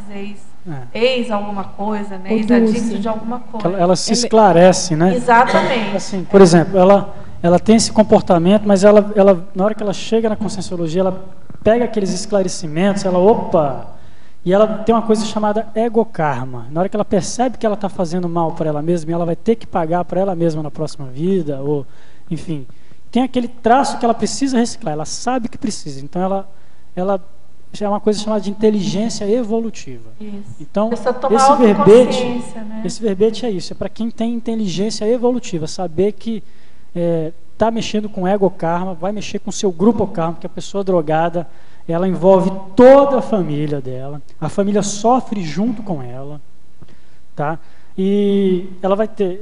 ex alguma coisa, né? Ex-adictos de alguma coisa. Ela se esclarece, né? Exatamente. Assim, por exemplo, ela tem esse comportamento, mas ela, na hora que ela chega na Conscienciologia, ela pega aqueles esclarecimentos, e ela tem uma coisa chamada ego-karma. Na hora que ela percebe que ela está fazendo mal para ela mesma, e ela vai ter que pagar para ela mesma na próxima vida, ou, enfim, tem aquele traço que ela precisa reciclar, ela sabe que precisa, então ela é uma coisa chamada de inteligência evolutiva. Isso. Então, né? esse verbete é isso, é para quem tem inteligência evolutiva, saber que está mexendo com ego-karma, vai mexer com seu grupo-karma, porque a pessoa drogada, ela envolve toda a família dela, a família sofre junto com ela, tá? E ela vai ter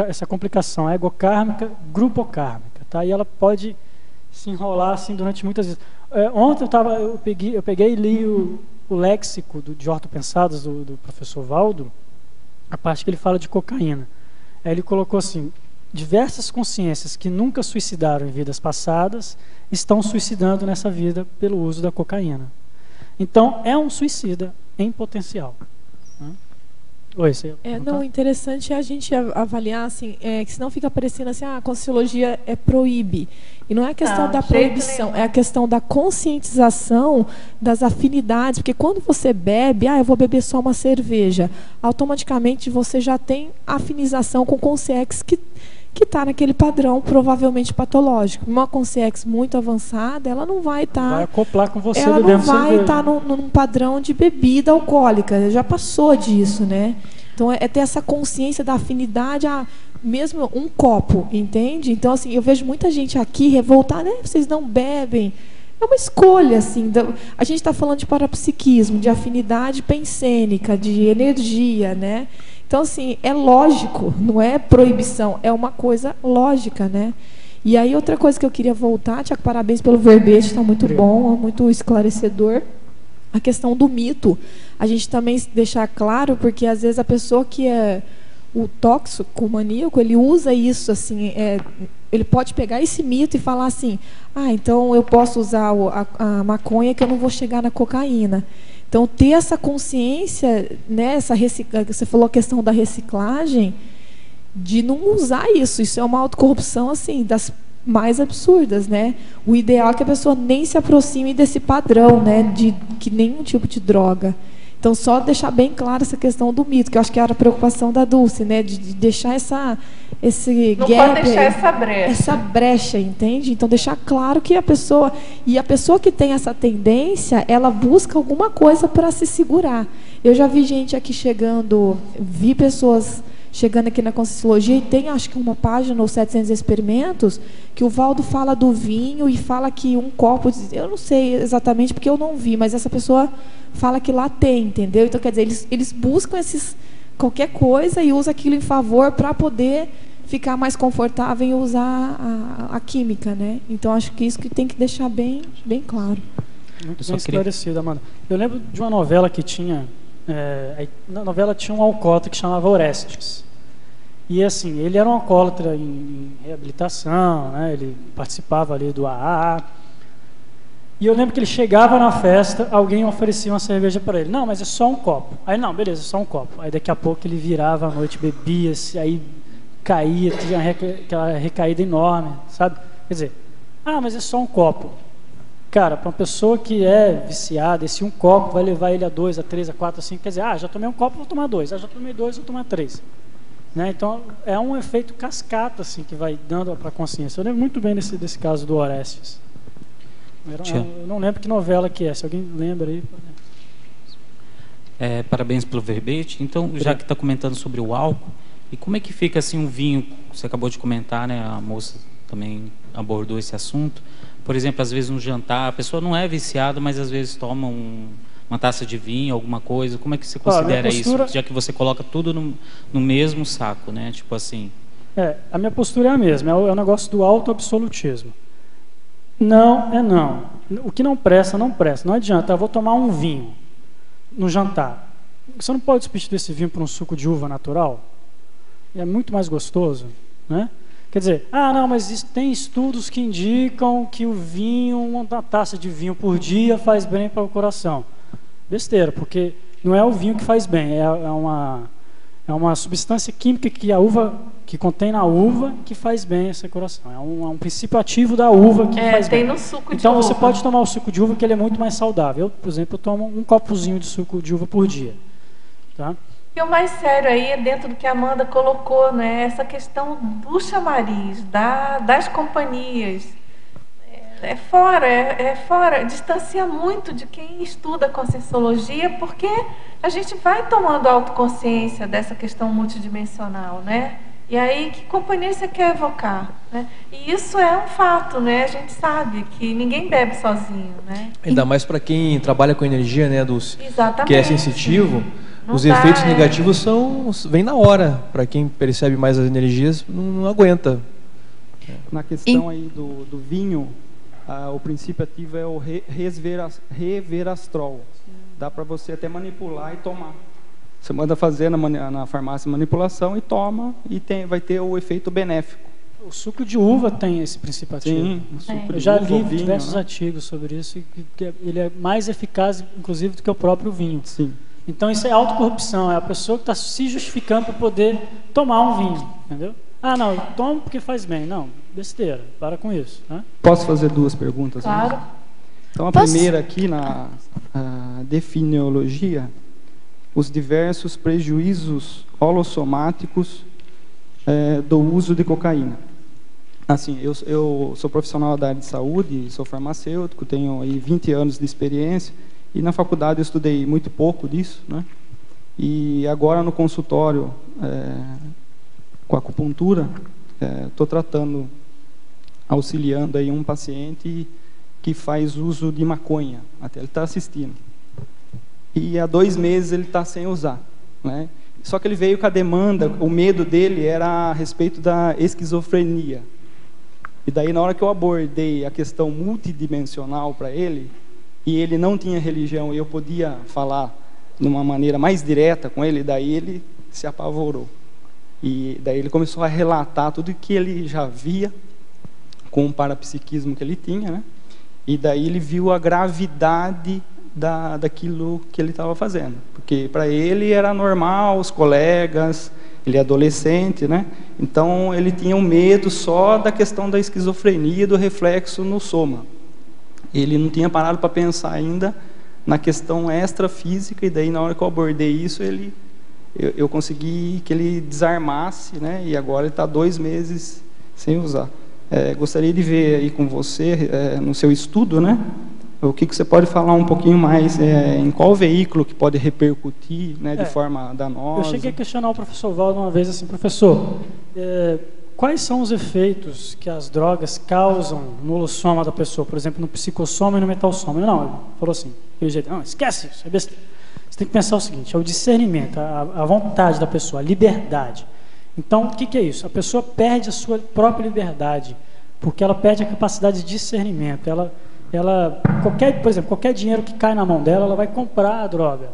essa complicação ego-kármica, grupo-kármica, tá? E ela pode se enrolar assim durante muitas vezes. Ontem eu peguei e li o léxico de ortopensadas do professor Valdo, a parte que ele fala de cocaína. Aí ele colocou assim: diversas consciências que nunca suicidaram em vidas passadas estão suicidando nessa vida pelo uso da cocaína. Então, é um suicida em potencial. Oi, você interessante é a gente avaliar assim, que senão fica parecendo assim, a Conscienciologia proíbe. E não é a questão da proibição, é a questão da conscientização das afinidades, porque quando você bebe, eu vou beber só uma cerveja, automaticamente você já tem afinização com consciências que está naquele padrão provavelmente patológico. Uma consciência muito avançada, ela não vai estar... vai acoplar com você, ela não vai estar num padrão de bebida alcoólica, já passou disso, né? Então, é ter essa consciência da afinidade, mesmo um copo, entende? Então, assim, eu vejo muita gente aqui revoltada, né? Vocês não bebem. É uma escolha, assim. A gente está falando de parapsiquismo, de afinidade pensênica, de energia, né? Então, assim, é lógico, não é proibição, é uma coisa lógica, né? E aí, outra coisa que eu queria voltar, Tiago, parabéns pelo verbete, está muito bom, muito esclarecedor. A questão do mito. A gente também deixar claro, porque às vezes a pessoa que é o toxicomaníaco, ele usa isso, assim, ele pode pegar esse mito e falar assim, então eu posso usar a maconha que eu não vou chegar na cocaína. Então, ter essa consciência, né, você falou a questão da reciclagem, de não usar isso. Isso é uma autocorrupção, assim, das mais absurdas, né? O ideal é que a pessoa nem se aproxime desse padrão, né, de que nenhum tipo de droga. Então, só deixar bem claro essa questão do mito, que eu acho que era a preocupação da Dulce, né, de deixar esse não gap, pode deixar essa brecha, entende? Então, deixar claro que a pessoa que tem essa tendência, ela busca alguma coisa para se segurar. Eu já vi gente aqui vi pessoas chegando aqui na Conscienciologia, e tem, acho que uma página, ou 700 experimentos, que o Valdo fala do vinho e fala que um copo, eu não sei exatamente porque eu não vi, mas essa pessoa fala que lá tem, entendeu? Então, quer dizer, eles buscam qualquer coisa e usam aquilo em favor para poder ficar mais confortável em usar a química, né? Então, acho que isso que tem que deixar bem, bem claro. Muito bem esclarecido, Amanda. Eu lembro de uma novela que tinha... na novela tinha um alcoólatra que chamava Orestes. E assim, ele era um alcoólatra em reabilitação, né? Ele participava ali do AA. E eu lembro que ele chegava na festa, alguém oferecia uma cerveja para ele. Não, mas é só um copo. Aí, não, beleza, é só um copo. Aí daqui a pouco ele virava à noite, bebia-se, aí caía, tinha aquela recaída enorme, sabe? Quer dizer, mas é só um copo. Cara, para uma pessoa que é viciada, esse um copo vai levar ele a 2, a 3, a 4, a 5. Quer dizer, já tomei um copo, vou tomar 2. Já tomei 2, vou tomar 3. Né? Então, é um efeito cascata assim, que vai dando para a consciência. Eu lembro muito bem desse caso do Orestes. Eu não lembro que novela que é. Se alguém lembra aí... Parabéns pelo verbete. Então, já que está comentando sobre o álcool, e como é que fica assim um vinho? Você acabou de comentar, né? A moça também abordou esse assunto. por exemplo, às vezes um jantar, a pessoa não é viciada, mas às vezes toma uma taça de vinho, alguma coisa. Como é que você considera postura... isso? Já que você coloca tudo no mesmo saco, né? Tipo assim. A minha postura é a mesma, é o negócio do autoabsolutismo. Não é não. O que não presta, não presta. Não adianta, eu vou tomar um vinho no jantar. Você não pode substituir esse vinho por um suco de uva natural? É muito mais gostoso, né? Quer dizer, não, mas tem estudos que indicam que o vinho, uma taça de vinho por dia faz bem para o coração. Besteira, porque não é o vinho que faz bem, é uma substância química que contém na uva que faz bem esse coração. É um princípio ativo da uva que faz bem. Tem no suco de então uva. você pode tomar o suco de uva, que ele é muito mais saudável. Eu, por exemplo, tomo um copozinho de suco de uva por dia. Tá? E o mais sério aí é dentro do que a Amanda colocou, né? Essa questão do chamariz, das companhias. É fora, distancia muito de quem estuda Conscienciologia, porque a gente vai tomando autoconsciência dessa questão multidimensional, né? E aí, que companhia você quer evocar? Né? E isso é um fato, né? A gente sabe que ninguém bebe sozinho, né? Ainda mais para quem trabalha com energia, né? Exatamente. Que é sensitivo. Não os efeitos negativos vêm na hora. Para quem percebe mais as energias, não aguenta. Na questão aí do vinho, o princípio ativo é o resveratrol. Dá para você até manipular e tomar. Você manda fazer na farmácia manipulação e toma, e vai ter o efeito benéfico. O suco de uva tem esse princípio ativo. Sim, o suco de eu já uva, li vinho, diversos né? artigos sobre isso, que ele é mais eficaz, inclusive, do que o próprio vinho. Sim. Então isso é autocorrupção, é a pessoa que está se justificando para poder tomar um vinho, entendeu? Não, eu tomo porque faz bem. Não, besteira, para com isso. Né? Posso fazer duas perguntas? Claro. Né? Então a primeira aqui na defineologia, os diversos prejuízos holossomáticos do uso de cocaína. Assim, eu sou profissional da área de saúde, sou farmacêutico, tenho aí 20 anos de experiência, e na faculdade eu estudei muito pouco disso, né? E agora no consultório, com acupuntura, estou tratando, auxiliando aí um paciente que faz uso de maconha, até ele está assistindo. E há 2 meses ele está sem usar, né? Só que ele veio com a demanda, o medo dele era a respeito da esquizofrenia. E daí, na hora que eu abordei a questão multidimensional para ele, e ele não tinha religião, e eu podia falar de uma maneira mais direta com ele, daí ele se apavorou. E daí ele começou a relatar tudo que ele já via com o parapsiquismo que ele tinha, né? E daí ele viu a gravidade daquilo que ele estava fazendo, porque para ele era normal, os colegas, ele é adolescente, né? Então ele tinha um medo só da questão da esquizofrenia, do reflexo no soma. Ele não tinha parado para pensar ainda na questão extrafísica, e daí na hora que eu abordei isso, eu consegui que ele desarmasse, né? E agora ele está 2 meses sem usar. Gostaria de ver aí com você, no seu estudo, né? O que você pode falar um pouquinho mais, em qual veículo que pode repercutir, né, de forma danosa? Eu cheguei a questionar o professor Valdo uma vez assim, professor, quais são os efeitos que as drogas causam no holossoma da pessoa, por exemplo, no psicossoma e no metalsoma? Não, ele falou assim, não, esquece isso, é besteira. Você tem que pensar o seguinte, é o discernimento, a vontade da pessoa, a liberdade. Então, o que é isso? A pessoa perde a sua própria liberdade, porque ela perde a capacidade de discernimento. Por exemplo, qualquer dinheiro que cai na mão dela, ela vai comprar a droga.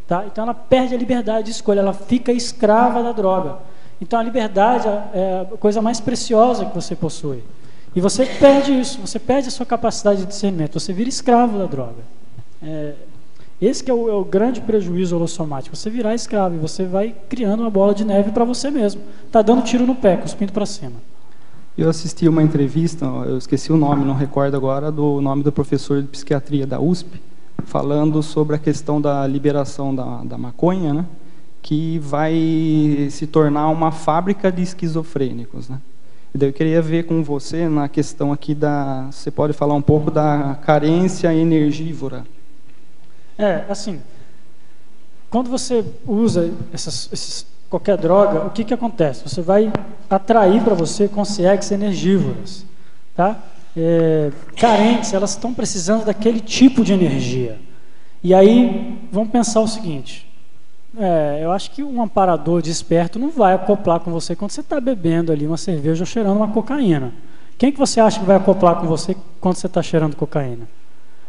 Tá? Então ela perde a liberdade de escolha, ela fica escrava da droga. Então a liberdade é a coisa mais preciosa que você possui. E você perde isso, você perde a sua capacidade de discernimento, você vira escravo da droga. Esse que é o grande prejuízo holossomático, você virar escravo e você vai criando uma bola de neve para você mesmo. Está dando tiro no pé, cuspindo para cima. Eu assisti uma entrevista, eu esqueci o nome, não recordo agora, do nome do professor de psiquiatria da USP, falando sobre a questão da liberação da maconha, né, que vai se tornar uma fábrica de esquizofrênicos, né. E daí eu queria ver com você na questão aqui você pode falar um pouco da carência energívora. Assim, quando você usa qualquer droga, o que acontece? Você vai atrair para você consciências energívoras, tá? carentes, elas estão precisando daquele tipo de energia. E aí, vamos pensar o seguinte, eu acho que um amparador desperto não vai acoplar com você quando você está bebendo ali uma cerveja ou cheirando uma cocaína. Quem que você acha que vai acoplar com você quando você está cheirando cocaína?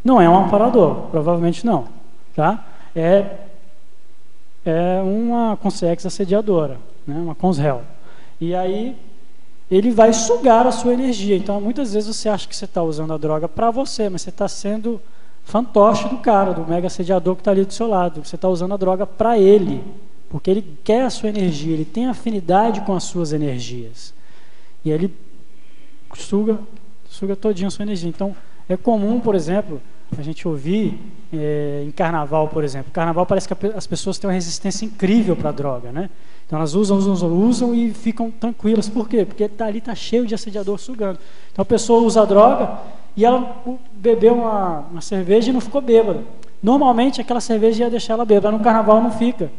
Não é um amparador, provavelmente não. Tá? É uma consciência assediadora, né? Uma consréu. E aí, ele vai sugar a sua energia. Então, muitas vezes você acha que você está usando a droga para você, mas você está sendo fantoche do cara, do mega assediador que está ali do seu lado. Você está usando a droga para ele, porque ele quer a sua energia, ele tem afinidade com as suas energias. E ele suga todinho a sua energia. Então, é comum, por exemplo, a gente ouvir em carnaval, por exemplo. Carnaval parece que as pessoas têm uma resistência incrível para a droga, né? Então elas usam e ficam tranquilas. Por quê? Porque ali está cheio de assediador sugando. Então a pessoa usa a droga e ela bebeu uma cerveja e não ficou bêbada. Normalmente aquela cerveja ia deixar ela bêbada, no carnaval não fica.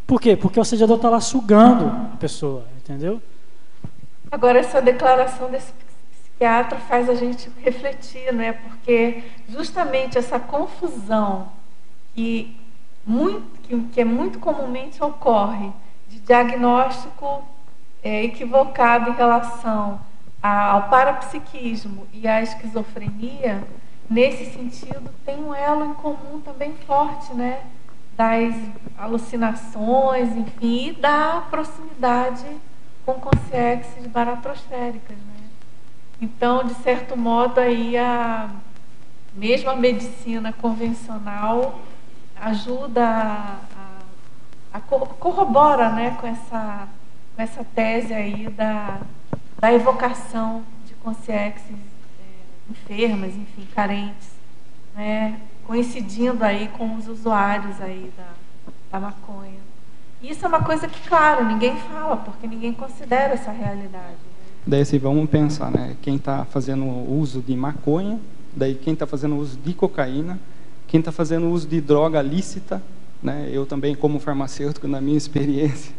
Por quê? Porque o assediador está lá sugando a pessoa, entendeu? Agora essa declaração desse psiquiatra faz a gente refletir, né? Porque justamente essa confusão que muito comumente ocorre de diagnóstico equivocado em relação ao parapsiquismo e à esquizofrenia, nesse sentido tem um elo em comum também forte, né? Das alucinações, enfim, e da proximidade com consciências baratrosféricas, né? Então, de certo modo, aí mesmo a medicina convencional ajuda corrobora, né, com essa tese aí da evocação de consciências enfermas, enfim, carentes, né, coincidindo aí com os usuários aí da maconha. Isso é uma coisa que, claro, ninguém fala, porque ninguém considera essa realidade. Daí assim, vamos pensar, né? Quem está fazendo uso de maconha, daí quem está fazendo uso de cocaína, quem está fazendo uso de droga lícita, né? Eu também, como farmacêutico, na minha experiência,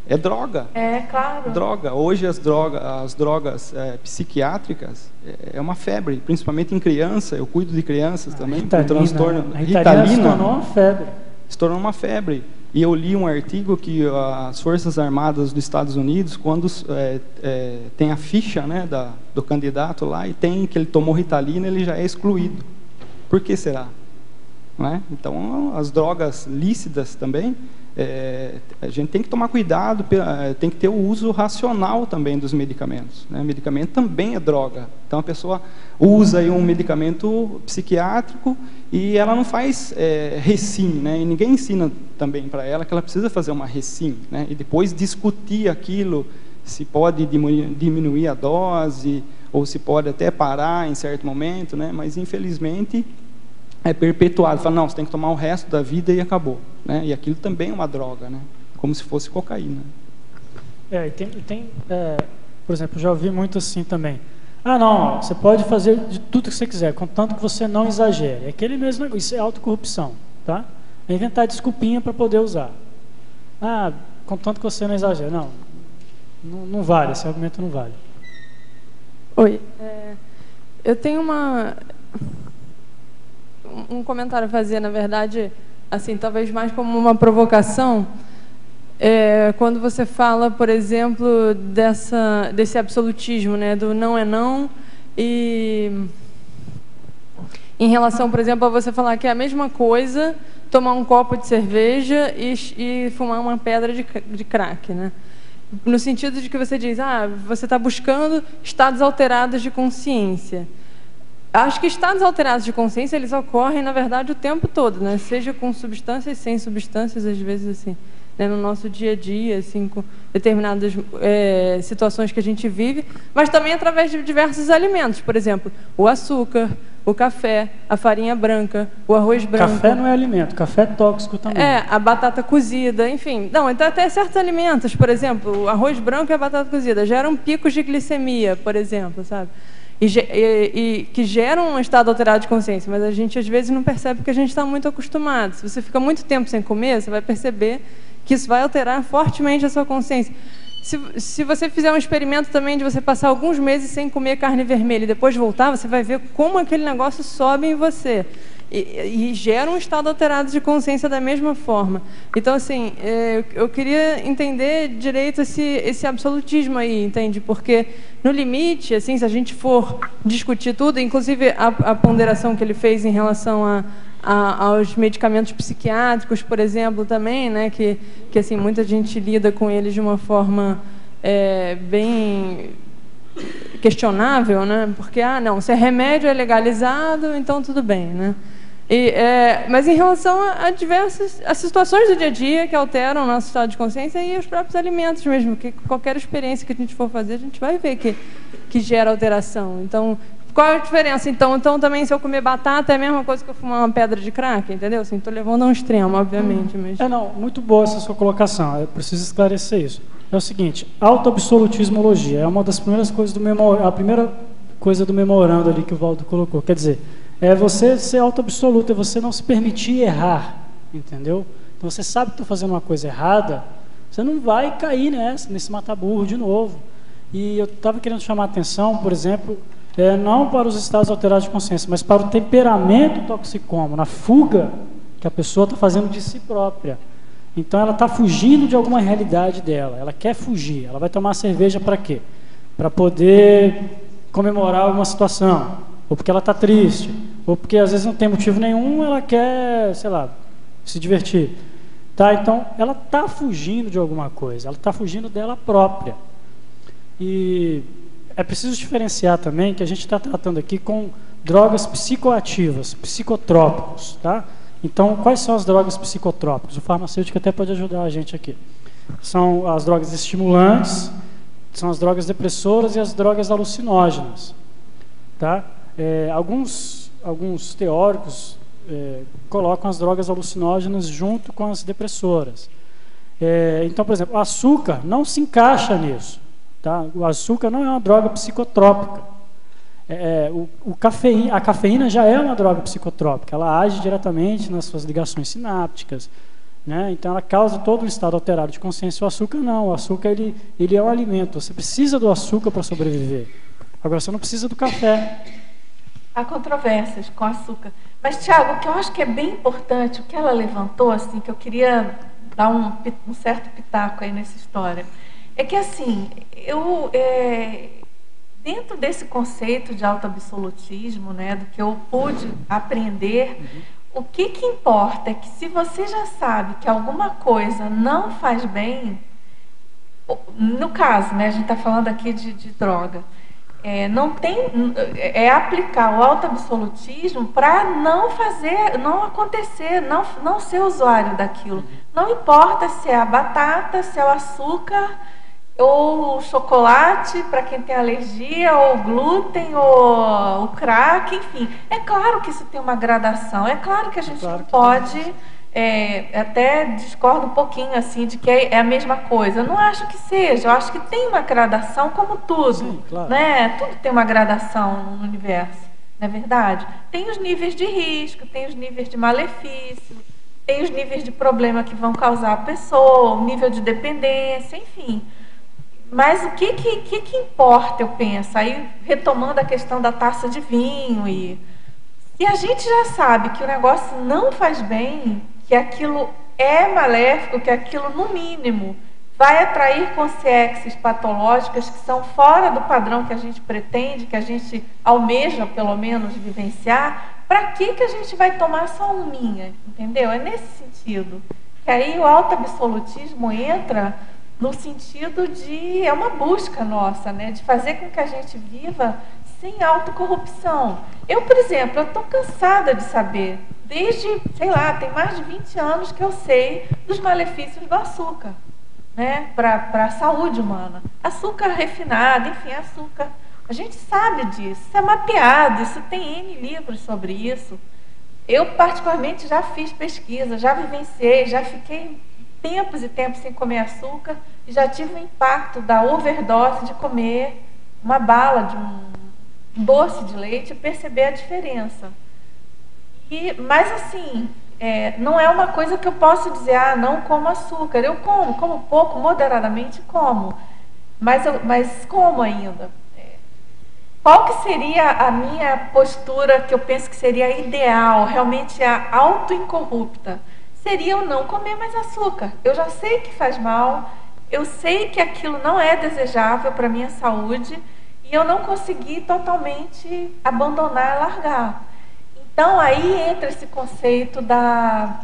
é droga. É, claro. Droga. Hoje as drogas psiquiátricas é uma febre, principalmente em criança. Eu cuido de crianças também. Ritalina se tornou uma febre. Se tornou uma febre. E eu li um artigo que as Forças Armadas dos Estados Unidos, quando tem a ficha, né, do candidato lá, e tem que ele tomou Ritalina, ele já é excluído. Por que será? Não é? Então, as drogas lícitas também, a gente tem que tomar cuidado, tem que ter o uso racional também dos medicamentos, né? Medicamento também é droga. Então a pessoa usa aí um medicamento psiquiátrico e ela não faz recim, né? E ninguém ensina também para ela que ela precisa fazer uma recim, né? E depois discutir aquilo, se pode diminuir a dose ou se pode até parar em certo momento, né? Mas infelizmente é perpetuado. Fala, não, você tem que tomar o resto da vida e acabou, né? E aquilo também é uma droga, né? Como se fosse cocaína. Por exemplo, já ouvi muito assim também. Não, você pode fazer de tudo que você quiser, contanto que você não exagere. É aquele mesmo negócio, isso é autocorrupção, tá? É inventar desculpinha para poder usar. Contanto que você não exagere. Não vale, esse argumento não vale. Oi, eu tenho um comentário a fazer, na verdade, assim, talvez mais como uma provocação, quando você fala, por exemplo, desse absolutismo, né, do não é não, e em relação, por exemplo, a você falar que é a mesma coisa tomar um copo de cerveja e fumar uma pedra de crack, né? No sentido de que você diz, você está buscando estados alterados de consciência. Acho que estados alterados de consciência, eles ocorrem, na verdade, o tempo todo, né? Seja com substâncias, sem substâncias, às vezes, assim, né? No nosso dia a dia, assim, com determinadas situações que a gente vive, mas também através de diversos alimentos. Por exemplo, o açúcar, o café, a farinha branca, o arroz branco. Café não é alimento, café é tóxico também. A batata cozida, enfim. Não, então até certos alimentos, por exemplo, o arroz branco e a batata cozida geram picos de glicemia, por exemplo, sabe? E que geram um estado alterado de consciência, mas a gente às vezes não percebe porque a gente está muito acostumado. Se você fica muito tempo sem comer, você vai perceber que isso vai alterar fortemente a sua consciência. se você fizer um experimento também de você passar alguns meses sem comer carne vermelha e depois voltar, você vai ver como aquele negócio sobe em você. E gera um estado alterado de consciência da mesma forma. Então, assim, eu queria entender direito esse absolutismo aí, entende? Porque, no limite, assim, se a gente for discutir tudo, inclusive a ponderação que ele fez em relação aos medicamentos psiquiátricos, por exemplo, também, né, que assim, muita gente lida com eles de uma forma bem questionável, né? Porque, não, se é remédio é legalizado, então tudo bem, né? Mas em relação a diversas situações do dia a dia que alteram o nosso estado de consciência e os próprios alimentos mesmo, que qualquer experiência que a gente for fazer, a gente vai ver que gera alteração. Então, qual é a diferença? Então também, se eu comer batata, é a mesma coisa que eu fumar uma pedra de crack, entendeu? Assim, estou levando a um extremo, obviamente. Mas... não, muito boa essa sua colocação. Eu preciso esclarecer isso. É o seguinte, autoabsolutismologia é uma das primeiras coisas a primeira coisa do memorando ali que o Valdo colocou. Quer dizer, é você ser autoabsoluto, é você não se permitir errar, entendeu? Então, você sabe que está fazendo uma coisa errada, você não vai cair nesse mata-burro de novo. E eu estava querendo chamar a atenção, por exemplo, não para os estados alterados de consciência, mas para o temperamento toxicômano, na fuga que a pessoa está fazendo de si própria. Então, ela está fugindo de alguma realidade dela, ela quer fugir. Ela vai tomar cerveja para quê? Para poder comemorar uma situação, ou porque ela está triste, ou porque às vezes não tem motivo nenhum, ela quer, sei lá, se divertir. Tá? Então, ela está fugindo de alguma coisa, ela está fugindo dela própria. E é preciso diferenciar também que a gente está tratando aqui com drogas psicoativas, psicotrópicos, tá? Então, quais são as drogas psicotrópicas? O farmacêutico até pode ajudar a gente aqui. São as drogas estimulantes, são as drogas depressoras e as drogas alucinógenas, tá? Alguns teóricos colocam as drogas alucinógenas junto com as depressoras. Então, por exemplo, o açúcar não se encaixa nisso. Tá? O açúcar não é uma droga psicotrópica. A cafeína já é uma droga psicotrópica. Ela age diretamente nas suas ligações sinápticas, né? Então ela causa todo um estado alterado de consciência. O açúcar não. O açúcar ele é um alimento. Você precisa do açúcar para sobreviver. Agora você não precisa do café. Há controvérsias com açúcar. Mas, Tiago, o que eu acho que é bem importante, o que ela levantou, assim, que eu queria dar um certo pitaco aí nessa história, é que, assim, dentro desse conceito de autoabsolutismo, né, do que eu pude aprender, o que importa é que se você já sabe que alguma coisa não faz bem, no caso, né, a gente está falando aqui de droga, aplicar o autoabsolutismo para não acontecer, não ser usuário daquilo. Não importa se é a batata, se é o açúcar, ou o chocolate, para quem tem alergia, ou o glúten, ou o crack, enfim. É claro que isso tem uma gradação, é claro que a gente não pode... até discordo um pouquinho assim de que é a mesma coisa. Eu não acho que seja, eu acho que tem uma gradação como tudo. Sim, claro. Né? Tudo tem uma gradação no universo, não é verdade? Tem os níveis de risco, tem os níveis de malefício, tem os níveis de problema que vão causar a pessoa, o nível de dependência, enfim. Mas o que importa, eu penso, aí retomando a questão da taça de vinho, e a gente já sabe que o negócio não faz bem, que aquilo é maléfico, que aquilo, no mínimo, vai atrair consciências patológicas que são fora do padrão que a gente pretende, que a gente almeja, pelo menos, vivenciar, para que a gente vai tomar só uminha, entendeu? É nesse sentido. Que aí o autoabsolutismo entra no sentido de... é uma busca nossa, né? De fazer com que a gente viva sem autocorrupção. Eu, por exemplo, eu estou cansada de saber, desde, sei lá, tem mais de 20 anos que eu sei dos malefícios do açúcar, né, para a saúde humana. Açúcar refinado, enfim, açúcar. A gente sabe disso, isso é mapeado, isso tem N livros sobre isso. Eu, particularmente, já fiz pesquisa, já vivenciei, já fiquei tempos e tempos sem comer açúcar e já tive o impacto da overdose de comer uma bala de um doce de leite e perceber a diferença. Mas assim, não é uma coisa que eu posso dizer, não como açúcar. Eu como pouco, moderadamente como. Mas como ainda? Qual que seria a minha postura que eu penso que seria ideal, realmente a auto-incorrupta? Seria eu não comer mais açúcar. Eu já sei que faz mal, eu sei que aquilo não é desejável para a minha saúde e eu não consegui totalmente abandonar e largar. Então, aí entra esse conceito da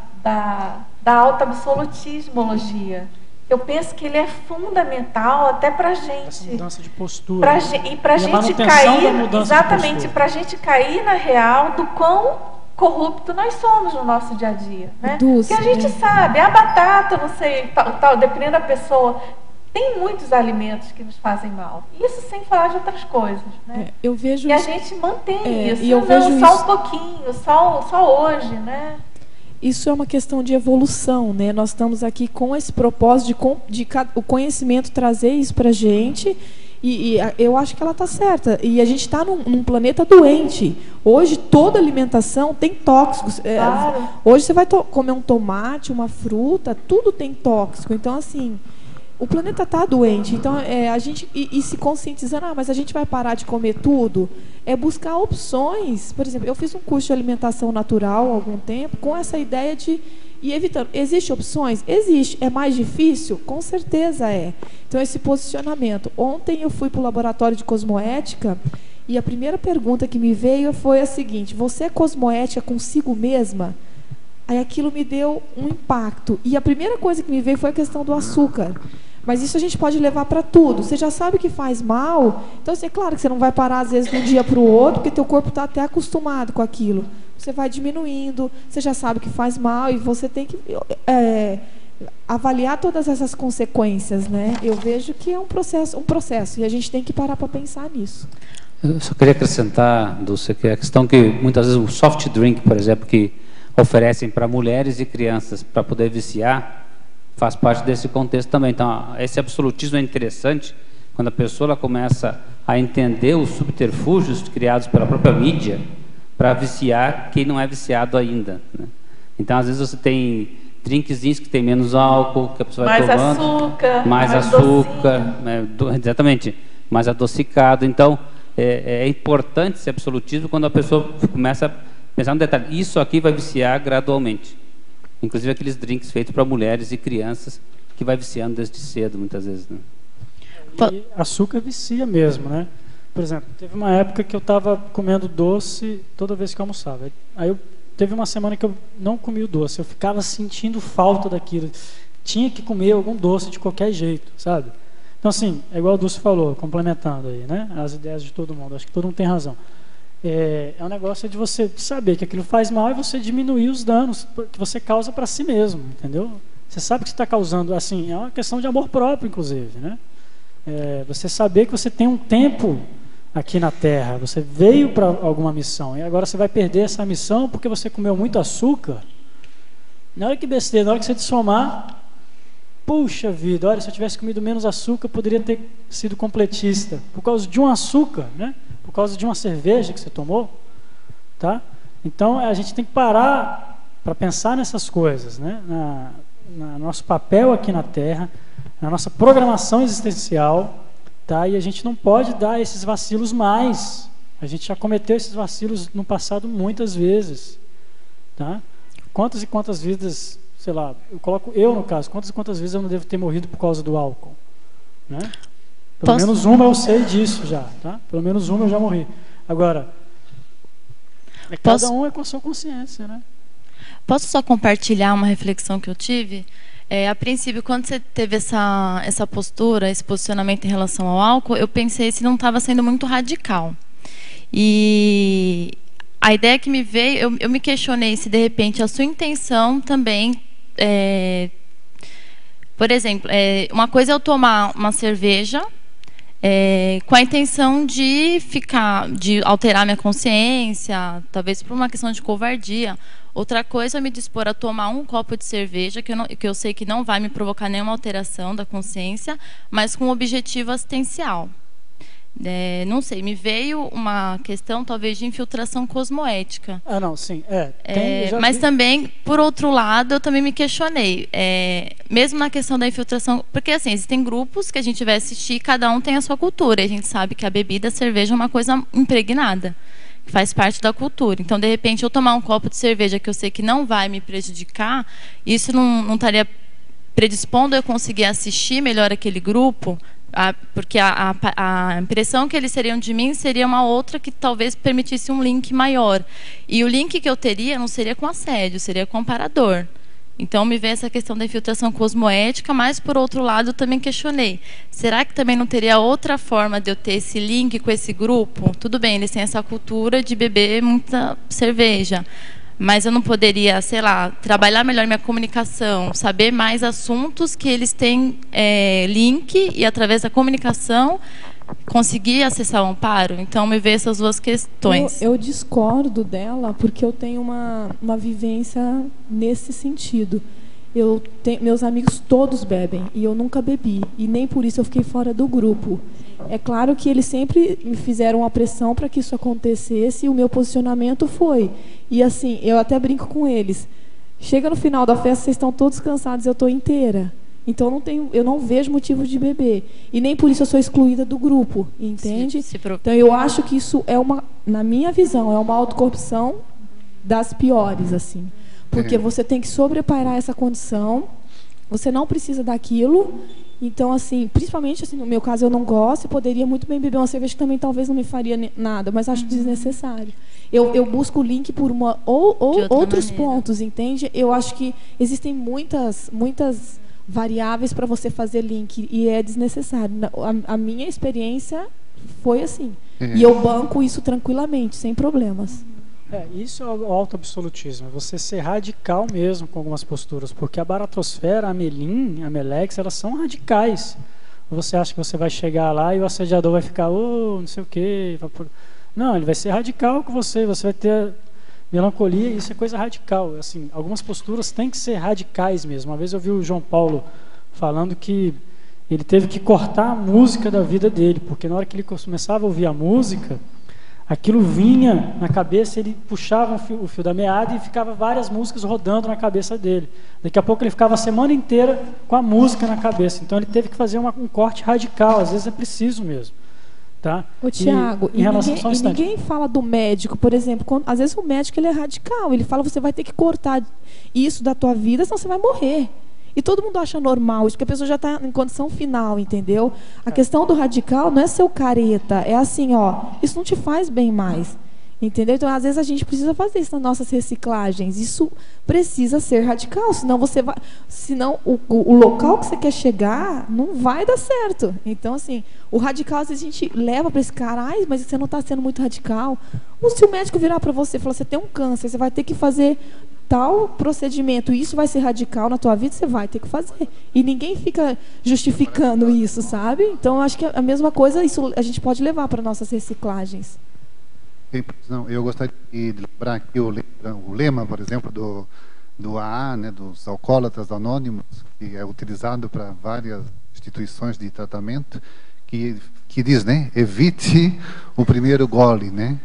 auto-absolutismologia. Eu penso que ele é fundamental até para a gente. Essa mudança de postura. E para a gente cair, exatamente, para a gente cair na real do quão corrupto nós somos no nosso dia a dia, né? Porque a gente sabe, a batata, não sei, tal, dependendo da pessoa, tem muitos alimentos que nos fazem mal. Isso sem falar de outras coisas, né? Eu vejo e a gente mantém isso. E eu vejo só isso... um pouquinho, só hoje, né? Isso é uma questão de evolução, né? Nós estamos aqui com esse propósito de o conhecimento trazer isso para a gente. E eu acho que ela está certa. E a gente está num planeta doente. Hoje, toda alimentação tem tóxicos. Claro. Hoje, você vai comer um tomate, uma fruta, tudo tem tóxico. Então, assim, o planeta está doente. Então, a gente... E se conscientizando, mas a gente vai parar de comer tudo? É buscar opções. Por exemplo, eu fiz um curso de alimentação natural há algum tempo, com essa ideia de... E evitando. Existem opções? Existe. É mais difícil? Com certeza é. Então, esse posicionamento. Ontem eu fui para o laboratório de cosmoética e a primeira pergunta que me veio foi a seguinte: você é cosmoética consigo mesma? Aí aquilo me deu um impacto. E a primeira coisa que me veio foi a questão do açúcar. Mas isso a gente pode levar para tudo. Você já sabe que faz mal, então é claro que você não vai parar às vezes de um dia para o outro, porque teu corpo está até acostumado com aquilo. Você vai diminuindo, você já sabe que faz mal e você tem que avaliar todas essas consequências, né? Eu vejo que é um processo e a gente tem que parar para pensar nisso. Eu só queria acrescentar, Dulce, que a questão que muitas vezes o soft drink, por exemplo, que oferecem para mulheres e crianças para poder viciar, faz parte desse contexto também. Então, esse absolutismo é interessante quando a pessoa ela começa a entender os subterfúgios criados pela própria mídia para viciar quem não é viciado ainda, né? Então, às vezes você tem drinkzinhos que tem menos álcool, que a pessoa vai tomando, mais açúcar, exatamente, mais adocicado. Então, é importante esse absolutismo quando a pessoa começa a pensar no detalhe. Isso aqui vai viciar gradualmente. Inclusive aqueles drinks feitos para mulheres e crianças que vai viciando desde cedo, muitas vezes, né? E açúcar vicia mesmo, né? Por exemplo, teve uma época que eu estava comendo doce toda vez que eu almoçava. Aí teve uma semana que eu não comi o doce. Eu ficava sentindo falta daquilo. Tinha que comer algum doce de qualquer jeito, sabe? Então, assim, é igual o Dulce falou, complementando aí, né? As ideias de todo mundo. Acho que todo mundo tem razão. É um negócio de você saber que aquilo faz mal e você diminuir os danos que você causa para si mesmo, entendeu? Você sabe que você está causando, assim, é uma questão de amor próprio, inclusive, né? Você saber que você tem um tempo aqui na Terra, você veio para alguma missão e agora você vai perder essa missão porque você comeu muito açúcar. Na hora que besteira, na hora que você somar, puxa vida, olha, se eu tivesse comido menos açúcar, eu poderia ter sido completista por causa de um açúcar, né? Por causa de uma cerveja que você tomou, tá? Então a gente tem que parar para pensar nessas coisas, né? No nosso papel aqui na Terra, na nossa programação existencial, tá? E a gente não pode dar esses vacilos mais. A gente já cometeu esses vacilos no passado muitas vezes, tá? Quantas e quantas vidas, sei lá, eu coloco eu no caso, quantas e quantas vezes eu não devo ter morrido por causa do álcool, né? Pelo menos uma eu sei disso já, tá? Pelo menos uma eu já morri. Agora, cada um é com a sua consciência, né? Posso só compartilhar uma reflexão que eu tive? A princípio, quando você teve essa postura, esse posicionamento em relação ao álcool, eu pensei se não estava sendo muito radical. E a ideia que me veio, eu me questionei se de repente a sua intenção também... por exemplo, uma coisa é eu tomar uma cerveja com a intenção de alterar minha consciência, talvez por uma questão de covardia. Outra coisa é me dispor a tomar um copo de cerveja que eu sei que não vai me provocar nenhuma alteração da consciência, mas com um objetivo assistencial. Não sei, me veio uma questão talvez de infiltração cosmoética. Ah, não, sim. Mas também, por outro lado, eu também me questionei. Mesmo na questão da infiltração, porque assim, existem grupos que a gente vai assistir, cada um tem a sua cultura. E a gente sabe que a bebida, a cerveja é uma coisa impregnada, que faz parte da cultura. Então, de repente, eu tomar um copo de cerveja que eu sei que não vai me prejudicar, isso não estaria predispondo a eu conseguir assistir melhor aquele grupo? Porque a impressão que eles teriam de mim seria uma outra que talvez permitisse um link maior. E o link que eu teria não seria com assédio, seria com amparador. Então, me veio essa questão da infiltração cosmoética, mas, por outro lado, eu também questionei. Será que também não teria outra forma de eu ter esse link com esse grupo? Tudo bem, eles têm essa cultura de beber muita cerveja, mas eu não poderia, sei lá, trabalhar melhor minha comunicação, saber mais assuntos que eles têm link e, através da comunicação, conseguir acessar o amparo? Então, me veio essas duas questões. Eu discordo dela porque eu tenho uma vivência nesse sentido. Meus amigos todos bebem e eu nunca bebi. E nem por isso eu fiquei fora do grupo. É claro que eles sempre me fizeram uma pressão para que isso acontecesse e o meu posicionamento foi. E assim, eu até brinco com eles. Chega no final da festa, vocês estão todos cansados, eu estou inteira. Então eu não vejo motivo de beber. E nem por isso eu sou excluída do grupo, entende? Então eu acho que isso na minha visão, é uma autocorrupção das piores, assim. Porque você tem que sobrepairar essa condição, você não precisa daquilo. Então, assim, principalmente assim, no meu caso eu não gosto, eu poderia muito bem beber uma cerveja que também talvez não me faria nada, mas acho desnecessário. Eu busco o link por outros pontos, entende? Eu acho que existem muitas variáveis para você fazer link e é desnecessário. A minha experiência foi assim. E eu banco isso tranquilamente, sem problemas. Isso é o autoabsolutismo, é você ser radical mesmo com algumas posturas, porque a baratrosfera, a Melim, a Melex, elas são radicais. Você acha que você vai chegar lá e o assediador vai ficar, não sei o quê. Não, ele vai ser radical com você vai ter melancolia, isso é coisa radical. Assim, algumas posturas têm que ser radicais mesmo. Uma vez eu vi o João Paulo falando que ele teve que cortar a música da vida dele, porque na hora que ele começava a ouvir a música, aquilo vinha na cabeça, ele puxava o fio da meada e ficava várias músicas rodando na cabeça dele. Daqui a pouco ele ficava a semana inteira com a música na cabeça. Então ele teve que fazer um corte radical, às vezes é preciso mesmo. Tá? Tiago, ninguém fala do médico, por exemplo, às vezes o médico ele é radical, ele fala você vai ter que cortar isso da tua vida, senão você vai morrer. E todo mundo acha normal isso, porque a pessoa já está em condição final, entendeu? A questão do radical não é ser o careta, é assim, isso não te faz bem mais, entendeu? Então, às vezes a gente precisa fazer isso nas nossas reciclagens. Isso precisa ser radical, senão o local que você quer chegar não vai dar certo. Então, assim, o radical às vezes a gente leva para esse cara, mas você não está sendo muito radical. Ou se o médico virar para você e falar, você tem um câncer, você vai ter que fazer tal procedimento, isso vai ser radical na tua vida, você vai ter que fazer. E ninguém fica justificando isso, sabe? Então, acho que a mesma coisa, isso a gente pode levar para nossas reciclagens. Não, eu gostaria de lembrar aqui o lema, por exemplo, do AA, né, dos Alcoólatras Anônimos, que é utilizado para várias instituições de tratamento, que diz, né, evite o primeiro gole, né?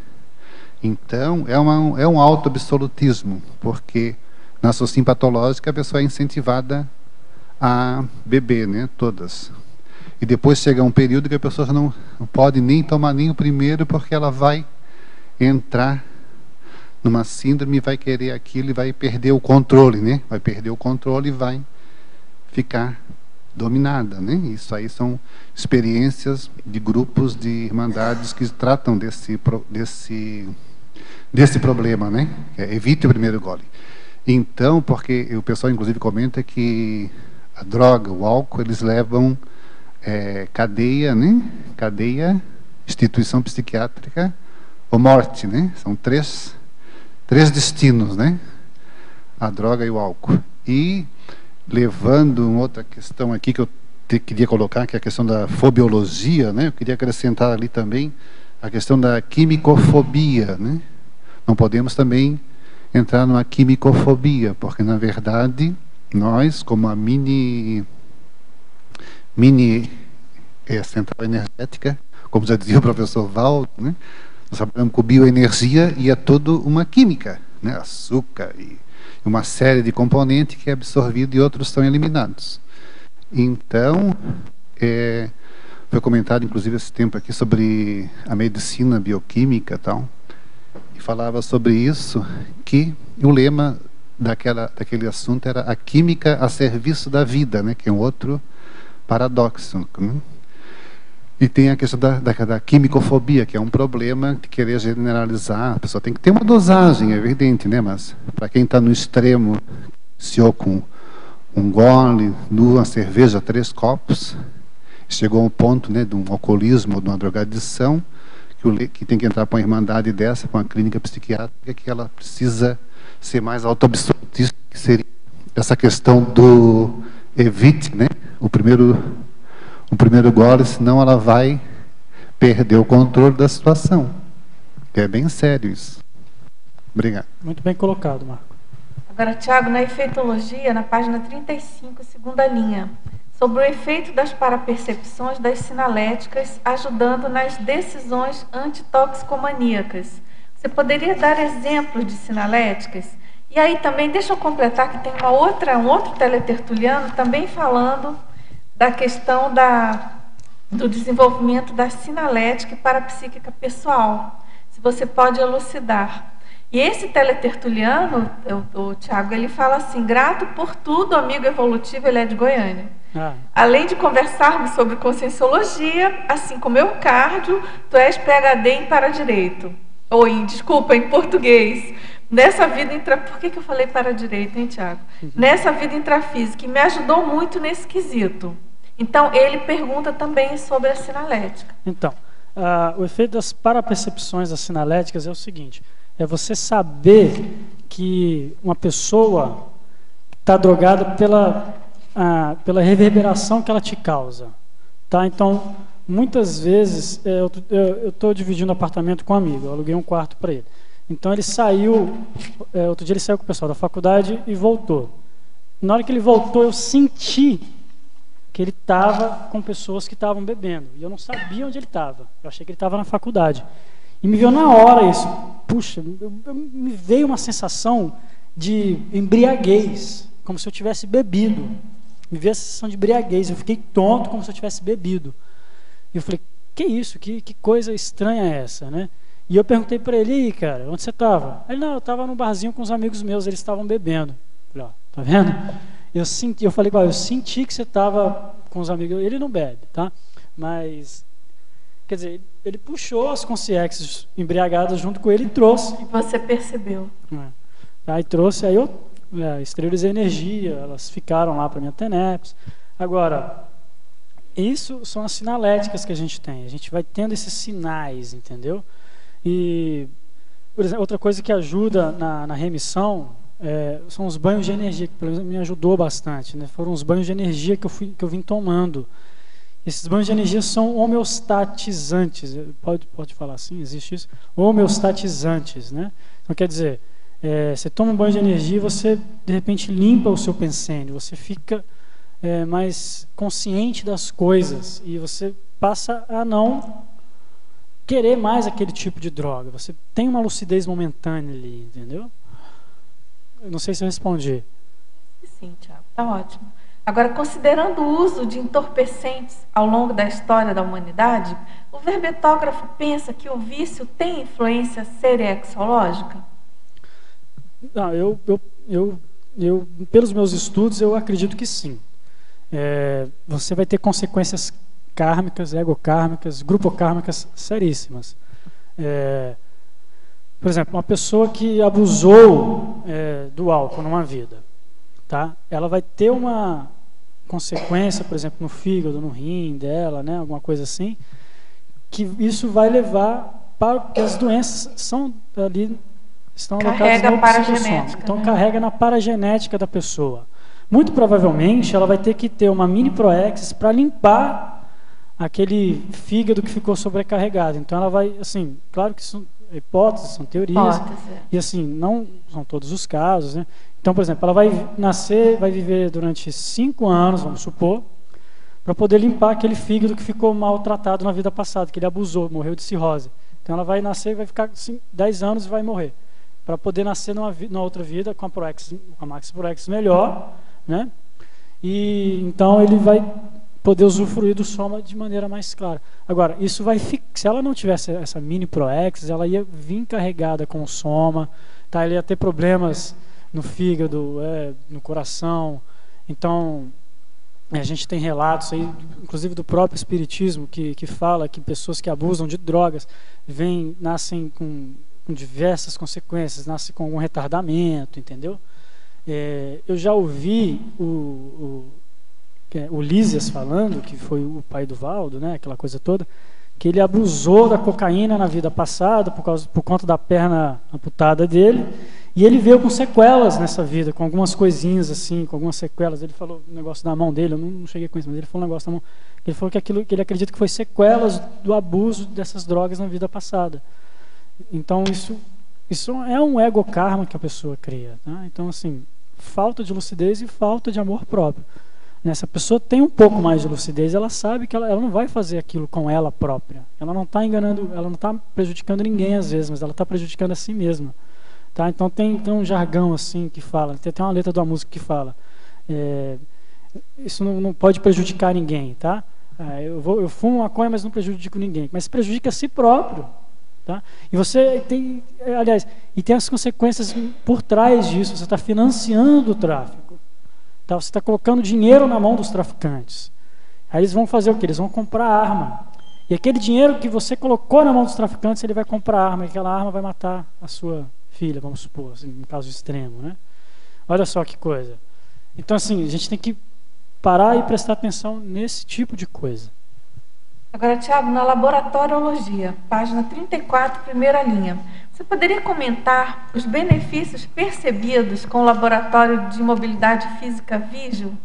Então, é um autoabsolutismo, porque na sociedade patológica a pessoa é incentivada a beber, né, todas. E depois chega um período que a pessoa não pode nem tomar nem o primeiro, porque ela vai entrar numa síndrome, vai querer aquilo e vai perder o controle, né? Vai perder o controle e vai ficar dominada, né? Isso aí são experiências de grupos de irmandades que tratam desse problema, né? Evite o primeiro gole. Então, porque o pessoal inclusive comenta que a droga, o álcool, eles levam cadeia, né? Cadeia, instituição psiquiátrica ou morte, né? São três destinos, né? A droga e o álcool. E levando uma outra questão aqui que eu queria colocar, que é a questão da fobiologia, né? Eu queria acrescentar ali também a questão da quimicofobia, né? Não podemos também entrar numa quimicofobia, porque na verdade nós, como a mini central energética, como já dizia o professor Valdo, né? Nós trabalhamos com bioenergia e é tudo uma química, né? Açúcar e uma série de componentes que é absorvido e outros são eliminados. Então, foi comentado inclusive esse tempo aqui sobre a medicina bioquímica e tal, e falava sobre isso, que o lema daquele assunto era a química a serviço da vida, né? Que é um outro paradoxo, né? E tem a questão da quimicofobia, que é um problema de querer generalizar. A pessoa tem que ter uma dosagem, é evidente, né? Mas para quem está no extremo, iniciou com um gole, uma cerveja, 3 copos, chegou a um ponto, né, de um alcoolismo, de uma drogadição, que tem que entrar para uma irmandade dessa, para uma clínica psiquiátrica, que ela precisa ser mais autoabsolutista, que seria essa questão do evite, né? O primeiro gole, senão ela vai perder o controle da situação. É bem sério isso. Obrigado. Muito bem colocado, Marco. Agora, Tiago, na efeitologia, na página 35, segunda linha, sobre o efeito das parapercepções das sinaléticas, ajudando nas decisões antitoxicomaníacas. Você poderia dar exemplos de sinaléticas? E aí também, deixa eu completar que tem um outro teletertuliano também falando da questão do desenvolvimento da sinalética e parapsíquica pessoal. Se você pode elucidar. E esse teletertuliano, o Tiago, ele fala assim: grato por tudo, amigo evolutivo, ele é de Goiânia. Além de conversarmos sobre conscienciologia, assim como eu, cardio, tu és PhD em para-direito. Ou em português. Nessa vida por que eu falei para-direito, hein, Tiago? Nessa vida intrafísica, que me ajudou muito nesse quesito. Então, ele pergunta também sobre a sinalética. Então, o efeito das parapercepções das sinaléticas é o seguinte: é você saber que uma pessoa está drogada pela reverberação que ela te causa. Tá? Então, muitas vezes, eu estou dividindo apartamento com um amigo, eu aluguei um quarto para ele. Então ele saiu, outro dia ele saiu com o pessoal da faculdade e voltou. Na hora que ele voltou, eu senti que ele estava com pessoas que estavam bebendo. E eu não sabia onde ele estava. Eu achei que ele estava na faculdade. E me veio na hora isso. Puxa, me veio uma sensação de embriaguez, como se eu tivesse bebido. Me veio a sensação de embriaguez. Eu fiquei tonto, como se eu tivesse bebido. E eu falei, que isso? Que coisa estranha é essa, né? E eu perguntei para ele: cara, onde você estava? Ele: não, eu estava num barzinho com uns amigos meus, eles estavam bebendo. Eu falei: ó, tá vendo? Eu falei: eu senti que você estava com os amigos. Ele não bebe, tá? Mas, quer dizer, ele puxou as consciências embriagadas junto com ele e trouxe. E você percebeu. Aí trouxe, aí eu esterilizei energia, elas ficaram lá para minha TENEPS. Agora, isso são as sinaléticas que a gente tem. A gente vai tendo esses sinais, entendeu? E, por exemplo, outra coisa que ajuda na remissão são os banhos de energia, que pelo menos me ajudou bastante, né? Foram os banhos de energia que eu vim tomando. Esses banhos de energia são homeostatizantes. Pode falar assim? Existe isso? Homeostatizantes, né? Então, quer dizer, você toma um banho de energia e você, de repente, limpa o seu pensênio. Você fica mais consciente das coisas e você passa a não querer mais aquele tipo de droga. Você tem uma lucidez momentânea ali, entendeu? Eu não sei se eu respondi. Sim, Tiago, tá ótimo. Agora, considerando o uso de entorpecentes ao longo da história da humanidade, o verbetógrafo pensa que o vício tem influência serexológica? Não, pelos meus estudos, eu acredito que sim. Você vai ter consequências kármicas, egokármicas, grupokármicas seríssimas. Por exemplo, uma pessoa que abusou do álcool numa vida, tá? Ela vai ter uma consequência, por exemplo, no fígado, no rim dela, né? Alguma coisa assim, que isso vai levar para que as doenças estão alocadas no psicossoma. Então, carrega na paragenética da pessoa. Muito provavelmente, ela vai ter que ter uma mini proexis para limpar aquele fígado que ficou sobrecarregado. Então, ela vai, assim, claro que são hipóteses, são teorias, e assim, não são todos os casos, né? Então, por exemplo, ela vai nascer, vai viver durante 5 anos, vamos supor, para poder limpar aquele fígado que ficou maltratado na vida passada, que ele abusou, morreu de cirrose. Então ela vai nascer e vai ficar 10 anos e vai morrer, para poder nascer numa outra vida com a Max Proex melhor, né? E então ele vai poder usufruir do soma de maneira mais clara. Agora, isso vai ficar, se ela não tivesse essa mini Proex, ela ia vir carregada com o soma, tá? Ela ia ter problemas no fígado, no coração. Então, a gente tem relatos aí, inclusive do próprio espiritismo, que fala que pessoas que abusam de drogas nascem com diversas consequências, nascem com algum retardamento, entendeu? Eu já ouvi o Lísias falando, que foi o pai do Valdo, né, aquela coisa toda, que ele abusou da cocaína na vida passada por conta da perna amputada dele, e ele veio com sequelas nessa vida, com algumas coisinhas assim, com algumas sequelas. Ele falou um negócio na mão dele, eu não cheguei com isso, mas ele falou um negócio na mão. Ele falou que ele acredita que foi sequelas do abuso dessas drogas na vida passada. Então isso é um ego-karma que a pessoa cria, tá? Então, assim, falta de lucidez e falta de amor próprio. Se a pessoa tem um pouco mais de lucidez, ela sabe que ela não vai fazer aquilo com ela própria. Ela não está enganando, ela não está prejudicando ninguém às vezes, mas ela está prejudicando a si mesma. Tá? Então tem um jargão assim que fala, tem uma letra de uma música que fala, isso não pode prejudicar ninguém, tá? Eu fumo maconha, mas não prejudico ninguém, mas prejudica a si próprio, tá? E você tem, aliás, e tem as consequências por trás disso. Você está financiando o tráfico, tá? Você está colocando dinheiro na mão dos traficantes. Aí eles vão fazer o quê? Eles vão comprar arma. E aquele dinheiro que você colocou na mão dos traficantes, ele vai comprar arma, e aquela arma vai matar a sua filha, vamos supor, assim, em caso extremo, né? Olha só que coisa. Então, assim, a gente tem que parar e prestar atenção nesse tipo de coisa. Agora, Tiago, na laboratoriologia, página 34, primeira linha, você poderia comentar os benefícios percebidos com o laboratório de mobilidade física Vigio,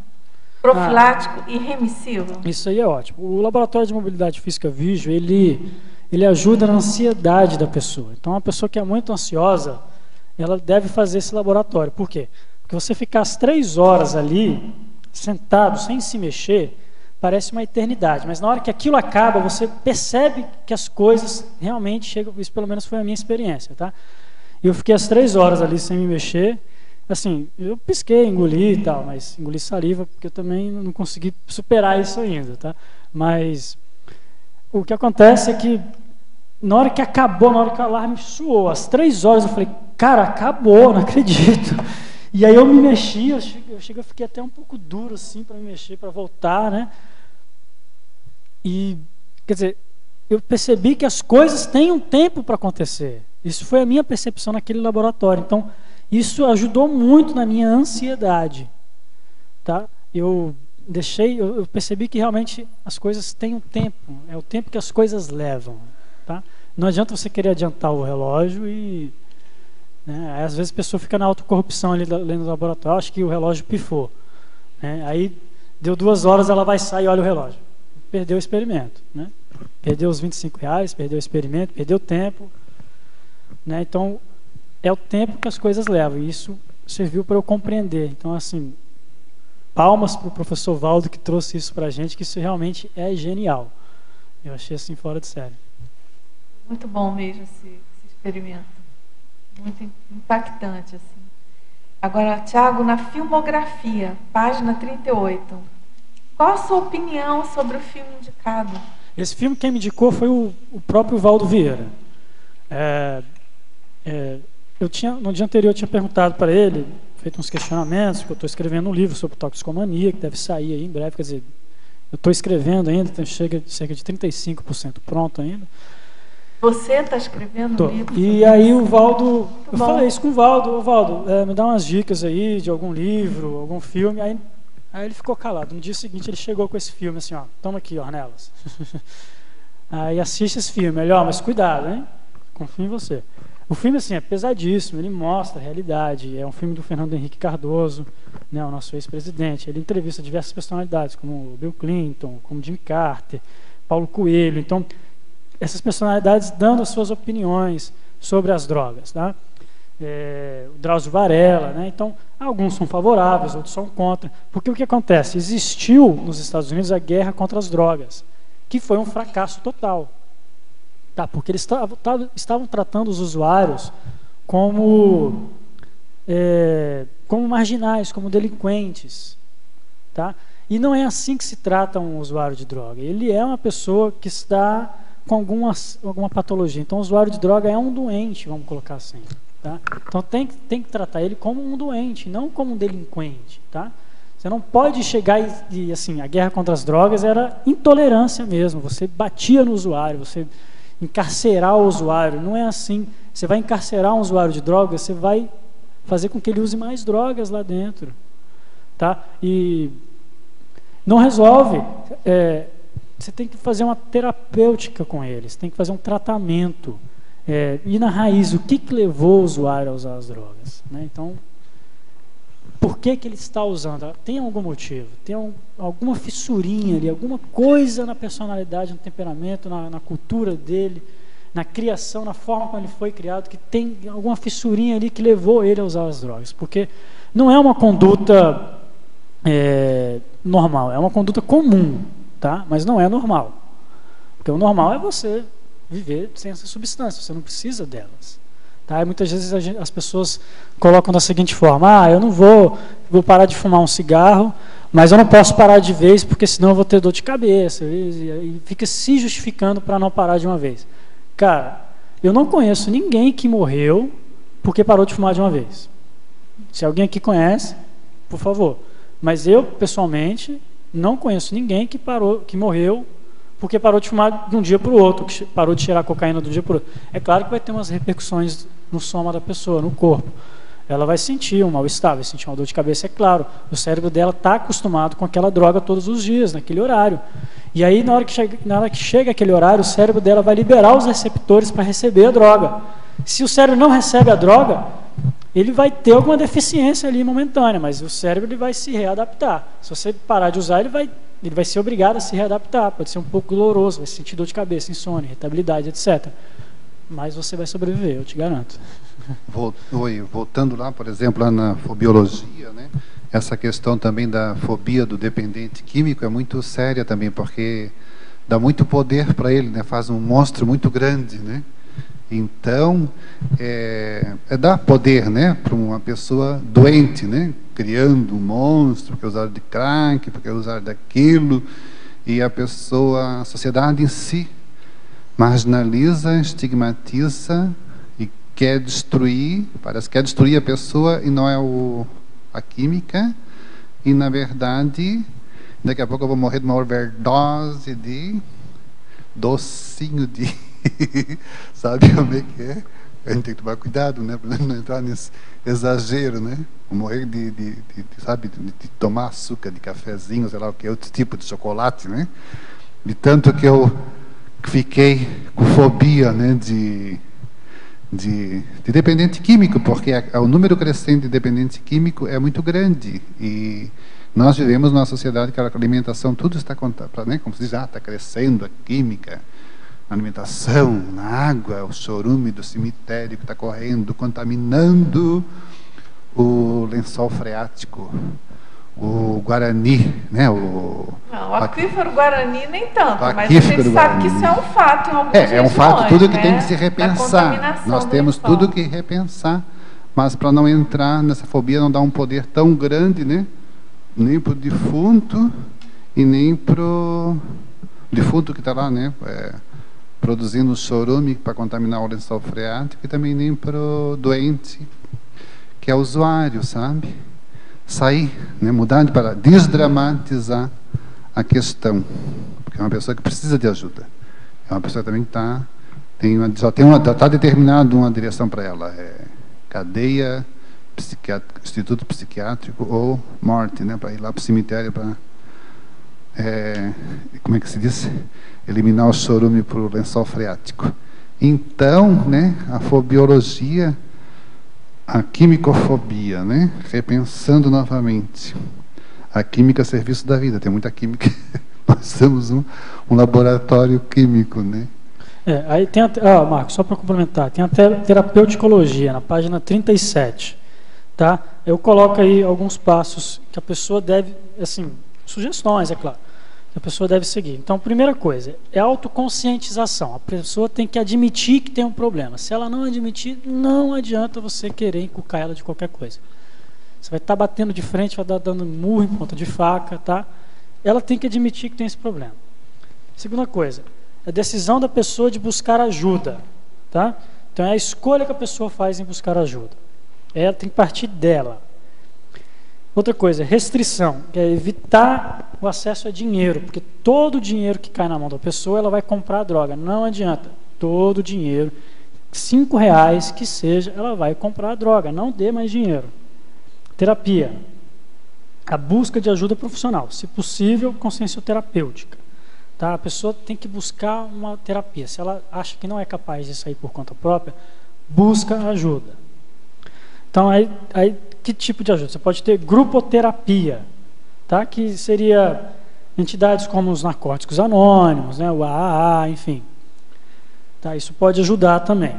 profilático e remissivo? Isso aí é ótimo. O laboratório de mobilidade física Vigio, ele ajuda na ansiedade da pessoa. Então, uma pessoa que é muito ansiosa, ela deve fazer esse laboratório. Por quê? Porque você ficar as 3 horas ali, sentado, sem se mexer, parece uma eternidade. Mas na hora que aquilo acaba, você percebe que as coisas realmente chegam. Isso pelo menos foi a minha experiência, tá? Eu fiquei as 3 horas ali sem me mexer. Assim, eu pisquei, engoli e tal, mas engoli saliva, porque eu também não consegui superar isso ainda, tá? Mas o que acontece é que na hora que acabou, na hora que o alarme soou, às 3 horas eu falei, cara, acabou, não acredito. E aí eu me mexi, eu fiquei até um pouco duro assim para me mexer, para voltar, né? E, quer dizer, eu percebi que as coisas têm um tempo para acontecer. Isso foi a minha percepção naquele laboratório. Então, isso ajudou muito na minha ansiedade, tá? Eu percebi que realmente as coisas têm um tempo, é o tempo que as coisas levam, tá? Não adianta você querer adiantar o relógio e, né, às vezes a pessoa fica na autocorrupção ali no laboratório, acho que o relógio pifou, né? Aí deu 2 horas, ela vai sair e olha o relógio, perdeu o experimento, né? Perdeu os R$25, perdeu o experimento, perdeu o tempo, né? Então é o tempo que as coisas levam, e isso serviu para eu compreender. Então, assim, palmas para o professor Valdo que trouxe isso para a gente, que isso realmente é genial. Eu achei assim fora de série. Muito bom mesmo esse experimento. Muito impactante, assim. Agora, Tiago, na filmografia, página 38. Qual a sua opinião sobre o filme indicado? Esse filme quem me indicou foi o próprio Valdo Vieira. No dia anterior eu tinha perguntado para ele, feito uns questionamentos, que eu estou escrevendo um livro sobre toxicomania, que deve sair aí em breve, quer dizer, eu estou escrevendo ainda, então chega cerca de 35% pronto ainda. Você está escrevendo um livro? E aí o Valdo, eu falei isso com o Valdo, Valdo, me dá umas dicas aí de algum livro, algum filme, aí ele ficou calado. No dia seguinte ele chegou com esse filme assim, ó, toma aqui, Ornelas. Aí assiste esse filme, melhor, mas cuidado, hein? Confio em você. O filme, assim, é pesadíssimo, ele mostra a realidade. É um filme do Fernando Henrique Cardoso, né, o nosso ex-presidente. Ele entrevista diversas personalidades, como Bill Clinton, como Jimmy Carter, Paulo Coelho. Então, essas personalidades dando as suas opiniões sobre as drogas, tá? o Drauzio Varela, né? Então, alguns são favoráveis, outros são contra. Porque o que acontece? Existiu nos Estados Unidos a guerra contra as drogas, que foi um fracasso total. Tá? Porque eles estavam tratando os usuários como marginais, como delinquentes. Tá? E não é assim que se trata um usuário de droga. Ele é uma pessoa que está com alguma patologia. Então, o usuário de droga é um doente, vamos colocar assim. Tá? Então, tem que tratar ele como um doente, não como um delinquente. Tá? Você não pode chegar e assim, a guerra contra as drogas era intolerância mesmo. Você batia no usuário, você encarcerar o usuário. Não é assim. Você vai encarcerar um usuário de drogas, você vai fazer com que ele use mais drogas lá dentro. Tá? E não resolve. Você tem que fazer uma terapêutica com eles, tem que fazer um tratamento, ir na raiz, o que levou o usuário a usar as drogas, né? Então, por que ele está usando? Tem algum motivo, tem alguma fissurinha ali, alguma coisa na personalidade, no temperamento, na cultura dele, na criação, na forma como ele foi criado, que tem alguma fissurinha ali que levou ele a usar as drogas, porque não é uma conduta normal, é uma conduta comum. Tá? Mas não é normal. Porque o normal é você viver sem essas substâncias, você não precisa delas. Tá? E muitas vezes as pessoas colocam da seguinte forma: eu não vou parar de fumar um cigarro, mas eu não posso parar de vez porque senão eu vou ter dor de cabeça. E fica se justificando para não parar de uma vez. Cara, eu não conheço ninguém que morreu porque parou de fumar de uma vez. Se alguém aqui conhece, por favor. Mas eu, pessoalmente, não conheço ninguém que morreu porque parou de fumar de um dia para o outro, que parou de cheirar cocaína de um dia para o outro. É claro que vai ter umas repercussões no soma da pessoa, no corpo. Ela vai sentir um mal-estar, vai sentir uma dor de cabeça, é claro. O cérebro dela está acostumado com aquela droga todos os dias, naquele horário. E aí, na hora que chega aquele horário, o cérebro dela vai liberar os receptores para receber a droga. Se o cérebro não recebe a droga, ele vai ter alguma deficiência ali momentânea, mas o cérebro ele vai se readaptar. Se você parar de usar, ele vai ser obrigado a se readaptar. Pode ser um pouco doloroso, vai sentir dor de cabeça, insônia, irritabilidade, etc. Mas você vai sobreviver, eu te garanto. Voltando lá, por exemplo, lá na fobiologia, né? Essa questão também da fobia do dependente químico é muito séria também, porque dá muito poder para ele, né? Faz um monstro muito grande, né? Então, dá poder, né, para uma pessoa doente, né, criando um monstro, porque usar de crack, porque usar daquilo, e a sociedade em si, marginaliza, estigmatiza e quer destruir, parece que quer destruir a pessoa e não é a química, e na verdade, daqui a pouco eu vou morrer de uma overdose de docinho de... Sabe como é que é? A gente tem que tomar cuidado, né, para não entrar nesse exagero, né? Morrer de tomar açúcar, de cafezinho, sei lá o que, outro tipo de chocolate, né? De tanto que eu fiquei com fobia, né, de dependente químico, porque o número crescente de dependente químico é muito grande e nós vivemos numa sociedade que a alimentação, tudo está, né, como se diz, está crescendo a química. Na alimentação, na água, o chorume do cemitério que está correndo, contaminando o lençol freático, o Guarani, né? O aquífero Guarani nem tanto, mas a gente sabe que isso é um fato em algumas regiões. É um fato, tudo que tem que se repensar. Nós temos tudo que repensar, mas para não entrar nessa fobia, não dar um poder tão grande, né? Nem para o defunto e nem para o defunto que está lá, né? Produzindo chorume para contaminar o lençol freático e também nem para o doente, que é usuário, sabe? Sair, né? Mudar para desdramatizar a questão, porque é uma pessoa que precisa de ajuda. É uma pessoa que também está determinado uma direção para ela, cadeia, instituto psiquiátrico ou morte, né? Para ir lá para o cemitério para como é que se diz? Eliminar o chorume para o lençol freático. Então, né, a fobiologia, a quimicofobia, né, repensando novamente. A química a serviço da vida, tem muita química. Nós somos um laboratório químico, né? Aí tem Marcos, só para complementar, tem a terapeuticologia, na página 37. Tá? Eu coloco aí alguns passos que a pessoa deve, assim, sugestões, é claro, que a pessoa deve seguir. Então, primeira coisa, é autoconscientização. A pessoa tem que admitir que tem um problema. Se ela não admitir, não adianta você querer encucar ela de qualquer coisa. Você vai estar batendo de frente, vai estar dando murro em ponta de faca, tá? Ela tem que admitir que tem esse problema. Segunda coisa, a decisão da pessoa de buscar ajuda, tá? Então é a escolha que a pessoa faz em buscar ajuda. Ela tem que partir dela. Outra coisa, restrição, que é evitar o acesso a dinheiro, porque todo o dinheiro que cai na mão da pessoa, ela vai comprar a droga. Não adianta. Todo o dinheiro, R$5 que seja, ela vai comprar a droga. Não dê mais dinheiro. Terapia. A busca de ajuda profissional, se possível, consciência terapêutica. Tá? A pessoa tem que buscar uma terapia. Se ela acha que não é capaz de sair por conta própria, busca ajuda. Então, aí que tipo de ajuda? Você pode ter grupoterapia, tá? Que seria entidades como os Narcóticos Anônimos, né? O AAA, enfim. Tá? Isso pode ajudar também.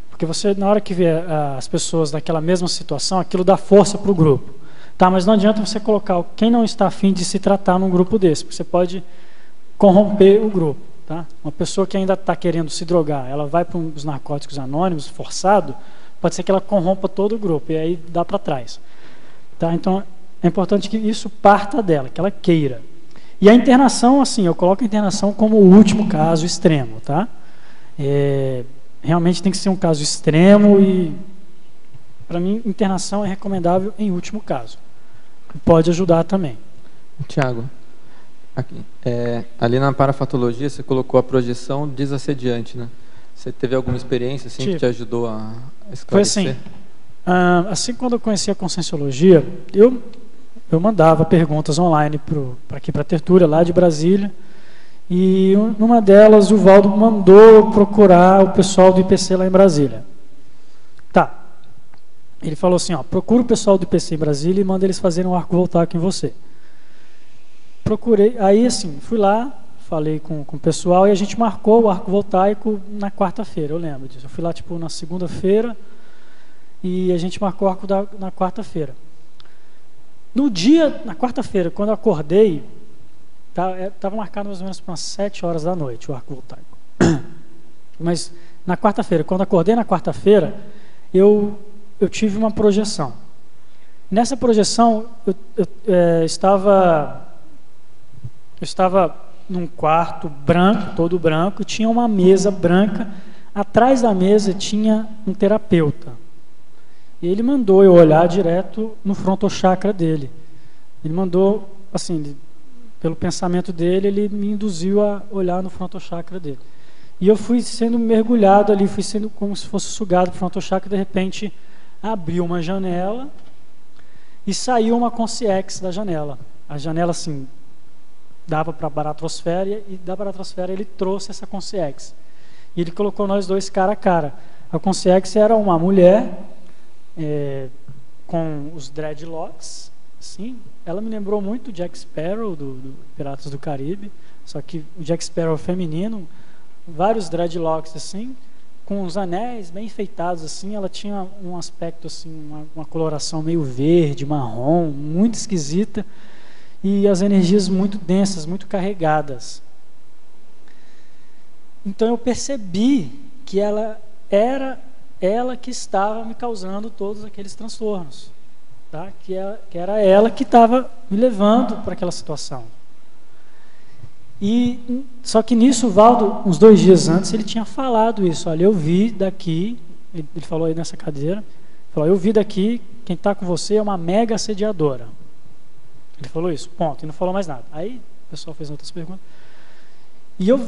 Porque você, na hora que vê as pessoas naquela mesma situação, aquilo dá força para o grupo. Tá? Mas não adianta você colocar quem não está afim de se tratar num grupo desse, porque você pode corromper o grupo. Tá? Uma pessoa que ainda está querendo se drogar, ela vai para os Narcóticos Anônimos, forçado, pode ser que ela corrompa todo o grupo, e aí dá para trás. Tá? Então, é importante que isso parta dela, que ela queira. E a internação, assim, eu coloco a internação como o último caso extremo. Tá? Realmente tem que ser um caso extremo e, para mim, internação é recomendável em último caso. Pode ajudar também. Tiago, ali na parafatologia você colocou a projeção desassediante, né? Você teve alguma experiência assim, que te ajudou a esclarecer? Foi assim. Assim, quando eu conheci a Conscienciologia, eu mandava perguntas online aqui para a Tertúlia, lá de Brasília, e numa delas o Valdo mandou procurar o pessoal do IPC lá em Brasília. Tá. Ele falou assim, procura o pessoal do IPC em Brasília e manda eles fazerem um arco voltaico em você. Procurei, aí assim, fui lá, falei com o pessoal e a gente marcou o arco voltaico na quarta-feira, eu lembro disso. Eu fui lá tipo na segunda-feira e a gente marcou o arco na quarta-feira. No dia, na quarta-feira, quando eu acordei, estava marcado mais ou menos para umas 7 horas da noite o arco voltaico. Mas na quarta-feira, quando eu acordei na quarta-feira, eu tive uma projeção. Nessa projeção, eu estava num quarto branco, todo branco, tinha uma mesa branca, atrás da mesa tinha um terapeuta. E ele mandou eu olhar direto no frontochakra dele. Ele mandou, assim, pelo pensamento dele, ele me induziu a olhar no frontochakra dele. E eu fui sendo mergulhado ali, fui sendo como se fosse sugado para o frontochakra, de repente abriu uma janela e saiu uma consciex da janela. A janela, assim, dava para a baratrosfera e da baratrosfera ele trouxe essa consciex. E ele colocou nós dois cara a cara. A consciex era uma mulher com os dreadlocks, assim. Ela me lembrou muito o Jack Sparrow do Piratas do Caribe, só que o Jack Sparrow feminino, vários dreadlocks assim, com os anéis bem enfeitados assim. Ela tinha um aspecto assim, uma coloração meio verde, marrom, muito esquisita. E as energias muito densas, muito carregadas. Então eu percebi que ela era ela que estava me causando todos aqueles transtornos, tá? Que era ela que estava me levando para aquela situação. E só que nisso o Valdo, uns 2 dias antes, ele tinha falado isso. Olha, eu vi daqui, ele falou aí nessa cadeira, falou, eu vi daqui, quem está com você é uma mega assediadora. Ele falou isso, ponto, e não falou mais nada. Aí o pessoal fez outras perguntas. E eu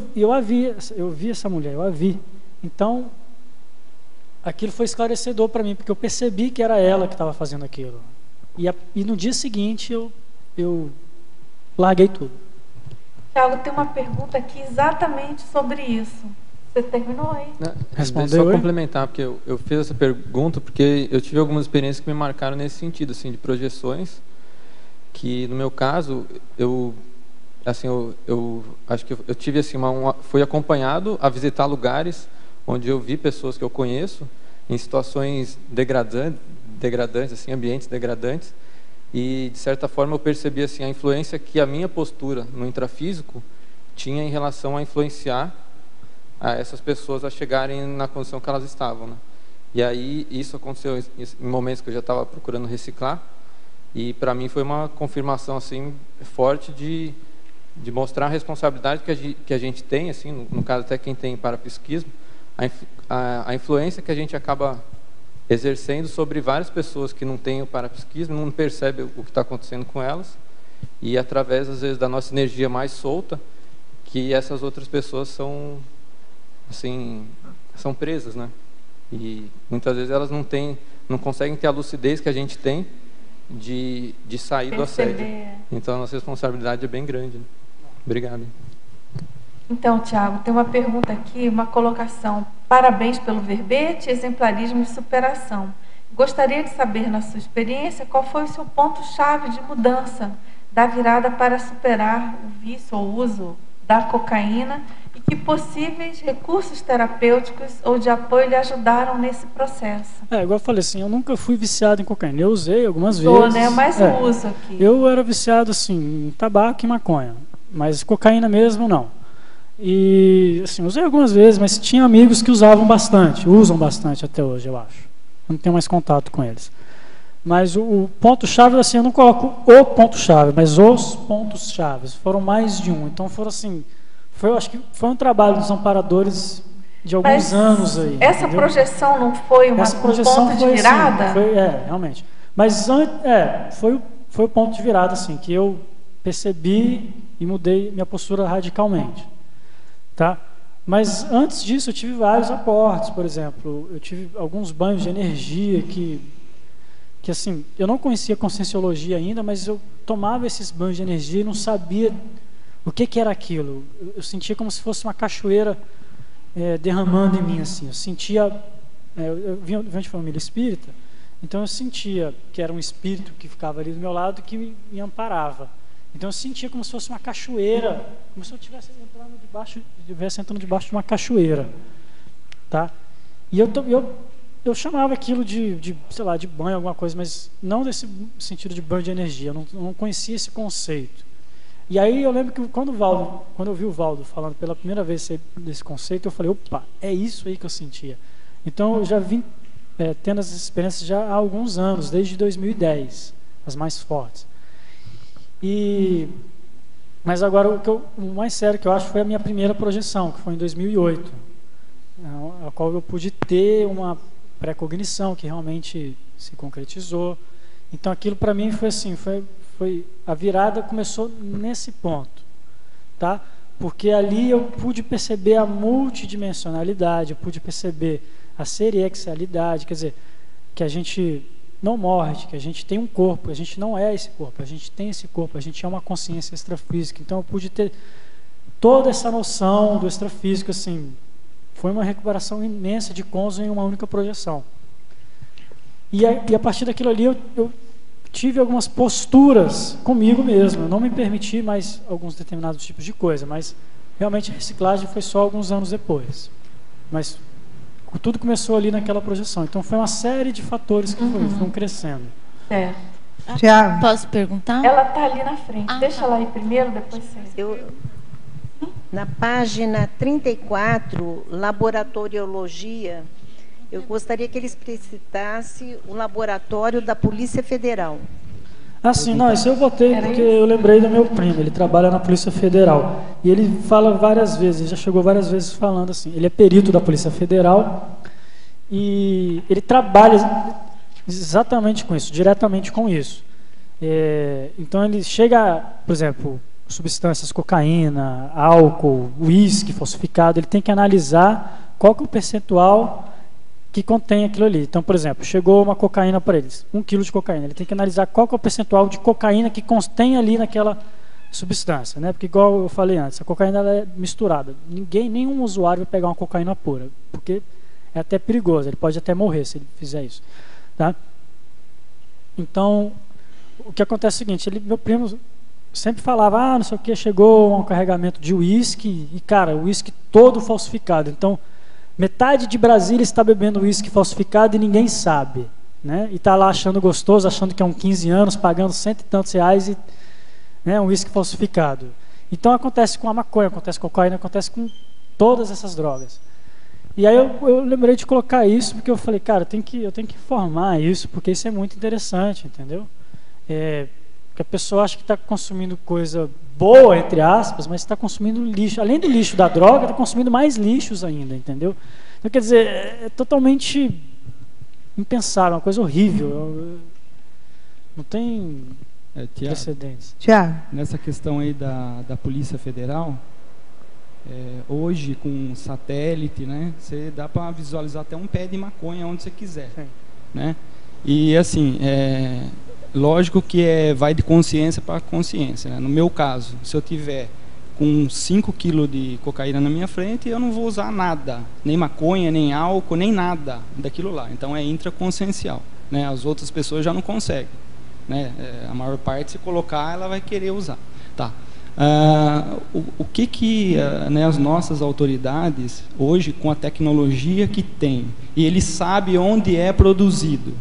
vi essa mulher, eu a vi. Então, aquilo foi esclarecedor para mim, porque eu percebi que era ela que estava fazendo aquilo. E no dia seguinte eu larguei tudo. Thiago, tem uma pergunta aqui exatamente sobre isso. Você terminou aí? Respondeu. Só complementar, porque eu fiz essa pergunta porque eu tive algumas experiências que me marcaram nesse sentido, assim, de projeções, que no meu caso assim, eu acho que eu tive assim fui acompanhado a visitar lugares onde eu vi pessoas que eu conheço em situações degradantes, assim, ambientes degradantes, e de certa forma eu percebi assim a influência que a minha postura no intrafísico tinha em relação a influenciar a essas pessoas a chegarem na condição que elas estavam, né? E aí isso aconteceu em momentos que eu já estava procurando reciclar, e para mim foi uma confirmação assim forte de mostrar a responsabilidade que a gente tem, assim, no caso até quem tem parapsiquismo, a influência que a gente acaba exercendo sobre várias pessoas que não têm o parapsiquismo, não percebem o que está acontecendo com elas, e através às vezes da nossa energia mais solta, que essas outras pessoas são presas, né? E muitas vezes elas não conseguem ter a lucidez que a gente tem de sair do assédio. Então a nossa responsabilidade é bem grande, né? Obrigado. Então, Tiago, tem uma pergunta aqui, uma colocação. Parabéns pelo verbete, exemplarismo e superação. Gostaria de saber, na sua experiência, qual foi o seu ponto-chave de mudança da virada para superar o vício ou uso da cocaína e que possíveis recursos terapêuticos ou de apoio lhe ajudaram nesse processo? Igual eu falei assim, eu nunca fui viciado em cocaína. Eu usei algumas vezes. Né? Mais o uso aqui. Eu era viciado assim, em tabaco e maconha, mas cocaína mesmo não. E assim, usei algumas vezes, mas tinha amigos que usavam bastante, usam bastante até hoje, eu acho. Eu não tenho mais contato com eles. Mas o ponto-chave, assim, eu não coloco o ponto-chave, mas os pontos-chave. Foram mais de um. Então foram assim, eu acho que foi um trabalho dos amparadores de alguns anos aí. Essa entendeu? Projeção não foi um ponto de virada? Assim, foi, realmente. Mas foi o ponto de virada, assim, que eu percebi e mudei minha postura radicalmente. Tá? Mas antes disso eu tive vários aportes, por exemplo, eu tive alguns banhos de energia que assim, eu não conhecia Conscienciologia ainda, mas eu tomava esses banhos de energia e não sabia o que era aquilo. Eu sentia como se fosse uma cachoeira derramando em mim, assim. Eu sentia, eu vinha de família espírita, então eu sentia que era um espírito que ficava ali do meu lado que me amparava. Então eu sentia como se fosse uma cachoeira, como se eu estivesse entrando debaixo de uma cachoeira, tá? E eu chamava aquilo de sei lá, de banho, alguma coisa, mas não desse sentido de banho de energia. Eu não conhecia esse conceito. E aí eu lembro que quando eu vi o Valdo falando pela primeira vez desse conceito, eu falei, opa, é isso aí que eu sentia. Então eu já vim tendo essas experiências já há alguns anos, desde 2010, as mais fortes. Mas agora o mais sério que eu acho foi a minha primeira projeção, que foi em 2008, a qual eu pude ter uma pré-cognição que realmente se concretizou. Então aquilo para mim foi assim, foi a virada começou nesse ponto, tá? Porque ali eu pude perceber a multidimensionalidade, eu pude perceber a seriexialidade, quer dizer, que a gente não morre, que a gente tem um corpo, a gente não é esse corpo, a gente tem esse corpo, a gente é uma consciência extrafísica. Então eu pude ter toda essa noção do extrafísico, assim, foi uma recuperação imensa de Konzo em uma única projeção. E a partir daquilo ali eu tive algumas posturas comigo mesmo, eu não me permiti mais alguns determinados tipos de coisa, mas realmente a reciclagem foi só alguns anos depois. Mas tudo começou ali naquela projeção. Então foi uma série de fatores que foram crescendo. Certo. Tiago, posso perguntar? Ela está ali na frente. Deixa ela ir primeiro, depois você. Na página 34, laboratoriologia, eu gostaria que ele explicitasse o laboratório da Polícia Federal. Sim, não, isso eu botei porque eu lembrei do meu primo, ele trabalha na Polícia Federal, e ele fala várias vezes, ele já chegou várias vezes falando assim, ele é perito da Polícia Federal, e ele trabalha exatamente com isso, diretamente com isso. Então ele chega, por exemplo, substâncias, cocaína, álcool, uísque falsificado, ele tem que analisar qual que é o percentual que contém aquilo ali. Então, por exemplo, chegou uma cocaína para eles, 1 quilo de cocaína, ele tem que analisar qual que é o percentual de cocaína que contém ali naquela substância, né? Porque igual eu falei antes, a cocaína ela é misturada. Nenhum usuário vai pegar uma cocaína pura, porque é até perigoso, ele pode até morrer se ele fizer isso, tá? Então, o que acontece é o seguinte, meu primo sempre falava, não sei o que, chegou um carregamento de uísque, e cara, o uísque todo falsificado. Então, metade de Brasília está bebendo uísque falsificado e ninguém sabe, né? E está lá achando gostoso, achando que é 15 anos, pagando R$100 e tantos e, né, um uísque falsificado. Então acontece com a maconha, acontece com a cocaína, acontece com todas essas drogas. E aí eu lembrei de colocar isso, porque eu falei, cara, eu tenho que informar isso, porque isso é muito interessante, entendeu? Porque a pessoa acha que está consumindo coisa boa, entre aspas, mas está consumindo lixo. Além do lixo da droga, está consumindo mais lixos ainda, entendeu? Então, quer dizer, é totalmente impensável, uma coisa horrível. Não tem precedentes. Tiago, nessa questão aí da Polícia Federal, hoje com satélite, né, você dá para visualizar até um pé de maconha onde você quiser, né? E assim, lógico que vai de consciência para consciência, né? No meu caso, se eu tiver com 5 kg de cocaína na minha frente, eu não vou usar nada, nem maconha, nem álcool, nem nada daquilo lá. Então é intraconsciencial, né? As outras pessoas já não conseguem, né? A maior parte, se colocar, ela vai querer usar. Tá. O que né, as nossas autoridades, hoje, com a tecnologia que tem, e ele sabe onde é produzido,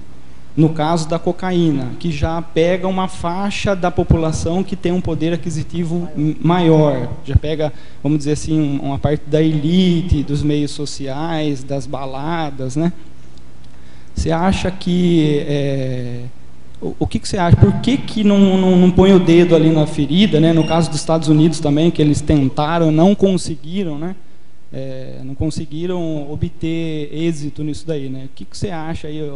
no caso da cocaína, que já pega uma faixa da população que tem um poder aquisitivo maior, já pega, vamos dizer assim, uma parte da elite, dos meios sociais, das baladas, né? Você acha que... O que você acha? Por que não põe o dedo ali na ferida, né? No caso dos Estados Unidos também, que eles tentaram, não conseguiram, né? Não conseguiram obter êxito nisso daí, né? O que você acha aí?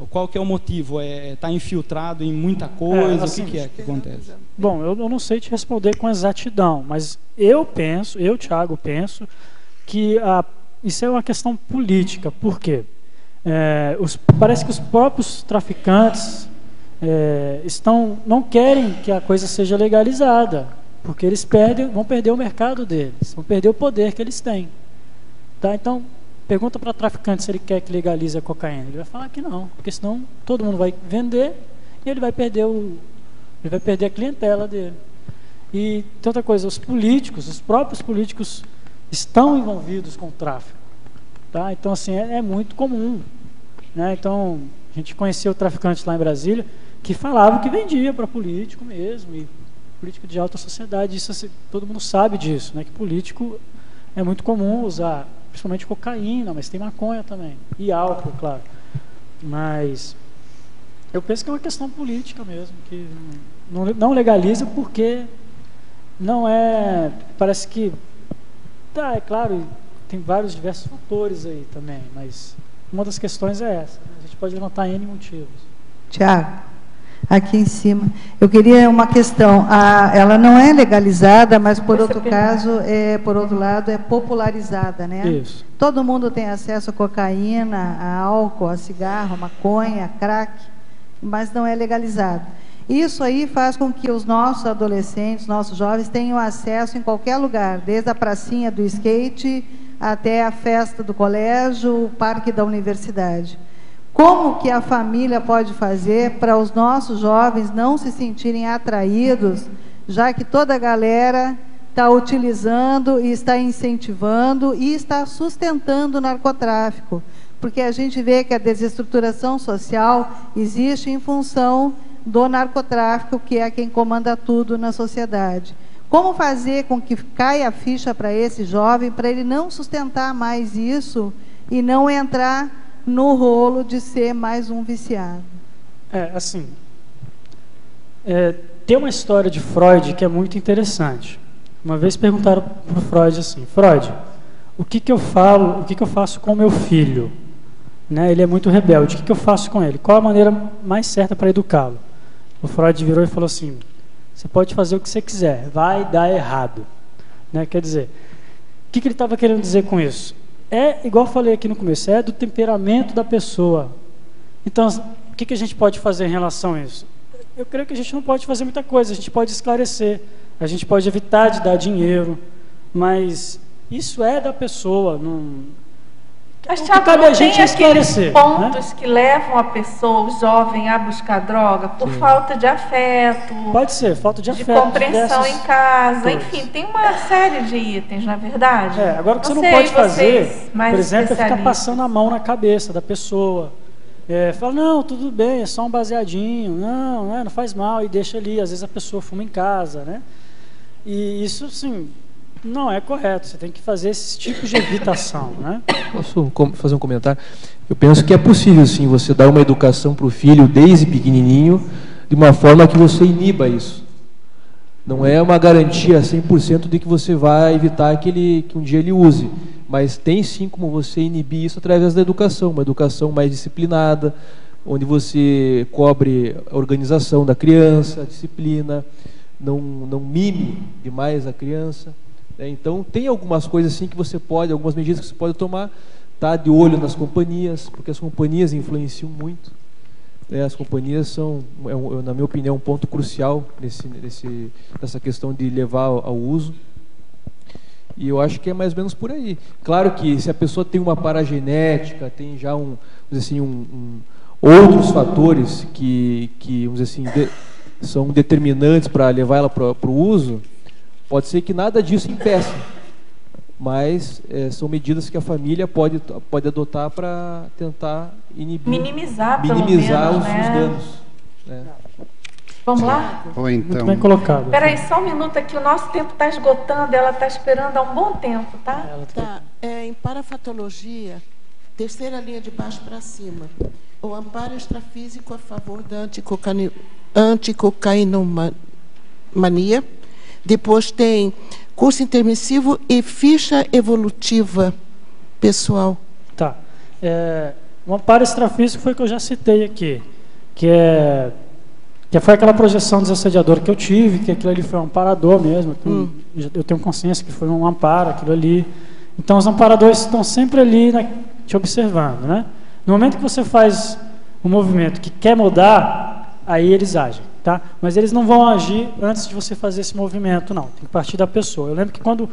Qual que é o motivo? Tá infiltrado em muita coisa? Assim, o que acontece? Bom, eu não sei te responder com exatidão, mas eu, Thiago, penso que isso é uma questão política. Por quê? Parece que os próprios traficantes não querem que a coisa seja legalizada, porque eles vão perder o mercado deles, vão perder o poder que eles têm. Tá? Então, pergunta para o traficante se ele quer que legalize a cocaína. Ele vai falar que não, porque senão todo mundo vai vender e ele vai perder a clientela dele. E tem outra coisa, os próprios políticos estão envolvidos com o tráfico. Tá? Então, assim, é muito comum. Né? Então, a gente conheceu o traficante lá em Brasília, que falava que vendia para político mesmo, e político de alta sociedade. Isso, assim, todo mundo sabe disso, né? Que político é muito comum usar, principalmente cocaína, mas tem maconha também, e álcool, claro. Mas eu penso que é uma questão política mesmo, que não legaliza porque não parece que... Tá, é claro, tem vários diversos fatores aí também, mas uma das questões é essa. A gente pode levantar N motivos. Tiago, aqui em cima, eu queria uma questão. Ela não é legalizada, mas por outro lado é popularizada, né? Isso. Todo mundo tem acesso a cocaína, a álcool, a cigarro, a maconha, a crack, mas não é legalizado. Isso aí faz com que os nossos adolescentes, nossos jovens tenham acesso em qualquer lugar, desde a pracinha do skate até a festa do colégio, o parque da universidade. Como que a família pode fazer para os nossos jovens não se sentirem atraídos, já que toda a galera está utilizando e está incentivando e está sustentando o narcotráfico? Porque a gente vê que a desestruturação social existe em função do narcotráfico, que é quem comanda tudo na sociedade. Como fazer com que caia a ficha para esse jovem, para ele não sustentar mais isso e não entrar no rolo de ser mais um viciado? Assim, tem uma história de Freud que é muito interessante. Uma vez perguntaram para o Freud assim: Freud, o que eu faço com o meu filho? Né? Ele é muito rebelde, o que eu faço com ele? Qual a maneira mais certa para educá-lo? O Freud virou e falou assim: você pode fazer o que você quiser, vai dar errado. Né? Quer dizer, o que ele estava querendo dizer com isso? Igual eu falei aqui no começo, é do temperamento da pessoa. Então, o que a gente pode fazer em relação a isso? Eu creio que a gente não pode fazer muita coisa, a gente pode esclarecer, a gente pode evitar de dar dinheiro, mas isso é da pessoa. Mas, o que Thiago, cabe a não gente tem é aqueles esclarecer, pontos que levam a pessoa, o jovem, a buscar droga por falta de afeto. Pode ser, falta de afeto. De compreensão diversos em casa, fatores. enfim, tem uma série de itens, na verdade. Agora o que você não sei, pode fazer, vocês, mais por exemplo, é ficar especialistas. passando a mão na cabeça da pessoa. Fala, não, tudo bem, é só um baseadinho, não faz mal, e deixa ali. Às vezes a pessoa fuma em casa, né? E isso, sim, não é correto. Você tem que fazer esses tipos de evitação, né? Posso fazer um comentário? Eu penso que é possível, sim, você dar uma educação para o filho desde pequenininho, de uma forma que você iniba isso. Não é uma garantia 100% de que você vai evitar que um dia ele use, mas tem sim como você inibir isso através da educação, uma educação mais disciplinada, onde você cobre a organização da criança, a disciplina, não mime demais a criança. Então, tem algumas coisas assim que você pode, algumas medidas que você pode tomar, tá de olho nas companhias, porque as companhias influenciam muito. As companhias são, na minha opinião, um ponto crucial nessa questão de levar ao uso. E eu acho que é mais ou menos por aí. Claro que se a pessoa tem uma paragenética, tem já outros fatores que vamos dizer assim, são determinantes para levar ela para o uso, pode ser que nada disso impeça, mas são medidas que a família pode adotar para tentar minimizar os danos. Né? Vamos lá? Ou então... Muito bem colocado. Espera aí, só um minuto aqui, o nosso tempo está esgotando, ela está esperando há um bom tempo, tá? Tá. Em parafatologia, terceira linha de baixo para cima, o amparo extrafísico a favor da anticocainomania. Depois tem curso intermissivo e ficha evolutiva pessoal. Tá. O amparo extrafísico foi o que eu já citei aqui, que foi aquela projeção desassediadora que eu tive, que aquilo ali foi um amparador mesmo. Eu tenho consciência que foi um amparo, aquilo ali. Então, os amparadores estão sempre ali te observando, né? No momento que você faz um movimento que quer mudar, aí eles agem. Tá? Mas eles não vão agir antes de você fazer esse movimento, não. Tem que partir da pessoa. Eu lembro que quando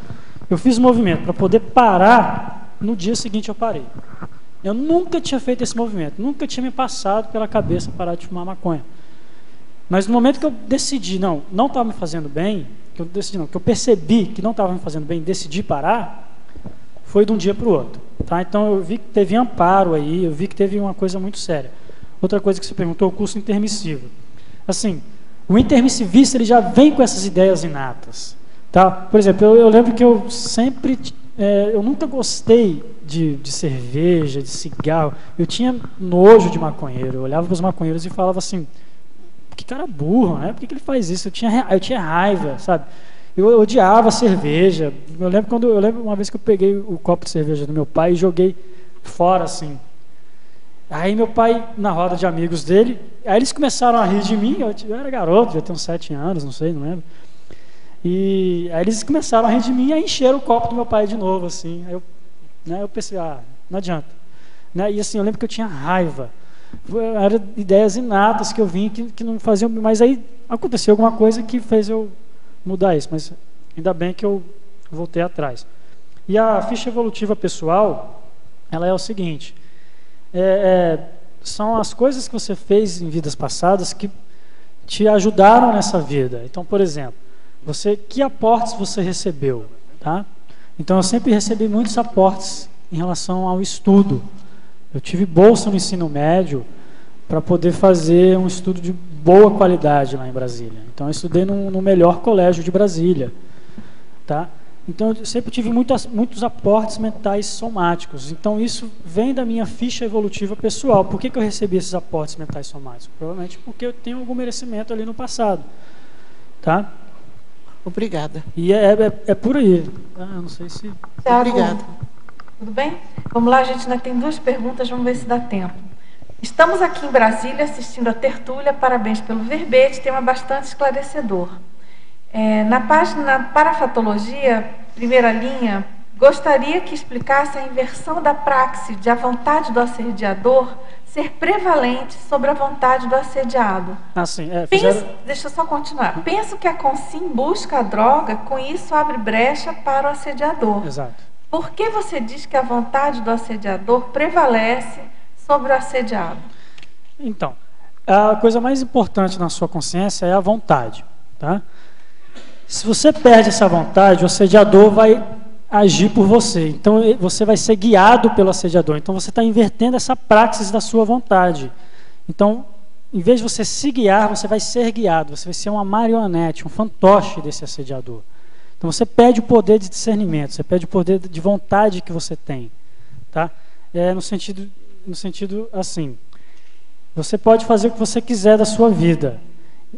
eu fiz o movimento para poder parar, no dia seguinte eu parei. Eu nunca tinha feito esse movimento, nunca tinha me passado pela cabeça parar de fumar maconha. Mas no momento que eu decidi, não estava me fazendo bem, que eu percebi que não estava me fazendo bem, decidi parar, foi de um dia para o outro. Tá? Então eu vi que teve amparo aí, eu vi que teve uma coisa muito séria. Outra coisa que você perguntou, o curso intermissivo. Assim, o intermissivista ele já vem com essas ideias inatas, tá? Por exemplo, eu lembro que eu sempre, eu nunca gostei de cerveja, de cigarro. Eu tinha nojo de maconheiro. Eu olhava para os maconheiros e falava assim: que cara burro, né? Por que ele faz isso? Eu tinha raiva, sabe? Eu odiava cerveja. Eu lembro uma vez que eu peguei o copo de cerveja do meu pai e joguei fora assim. Aí meu pai, na roda de amigos dele, aí eles começaram a rir de mim, eu era garoto, já tenho uns 7 anos, não sei, não lembro. E aí eles começaram a rir de mim e encheram o copo do meu pai de novo, assim. Aí eu pensei, não adianta. Né? E assim, eu lembro que eu tinha raiva. Eram ideias inatas que eu vim que não faziam, mas aí aconteceu alguma coisa que fez eu mudar isso, mas ainda bem que eu voltei atrás. E a ficha evolutiva pessoal, ela é o seguinte... são as coisas que você fez em vidas passadas que te ajudaram nessa vida. Então, por exemplo, que aportes você recebeu? Tá? Então, eu sempre recebi muitos aportes em relação ao estudo. Eu tive bolsa no ensino médio para poder fazer um estudo de boa qualidade lá em Brasília. Então, eu estudei no melhor colégio de Brasília. Tá? Então, eu sempre tive muitos aportes mentais somáticos. Então, isso vem da minha ficha evolutiva pessoal. Por que eu recebi esses aportes mentais somáticos? Provavelmente porque eu tenho algum merecimento ali no passado. Tá? Obrigada. E é por aí. Eu não sei se... Obrigada. Tudo bem? Vamos lá, a gente ainda tem 2 perguntas, vamos ver se dá tempo. Estamos aqui em Brasília assistindo a tertúlia. Parabéns pelo verbete, tema bastante esclarecedor. Na página Parafatologia, primeira linha, gostaria que explicasse a inversão da praxe de a vontade do assediador ser prevalente sobre a vontade do assediado. Sim, deixa eu só continuar. Penso que a Consim busca a droga, com isso abre brecha para o assediador. Exato. Por que você diz que a vontade do assediador prevalece sobre o assediado? Então, a coisa mais importante na sua consciência é a vontade, tá? Se você perde essa vontade, o assediador vai agir por você. Então, você vai ser guiado pelo assediador. Então, você está invertendo essa praxis da sua vontade. Então, em vez de você se guiar, você vai ser guiado. Você vai ser uma marionete, um fantoche desse assediador. Então, você perde o poder de discernimento, você perde o poder de vontade que você tem, tá? No sentido assim, você pode fazer o que você quiser da sua vida.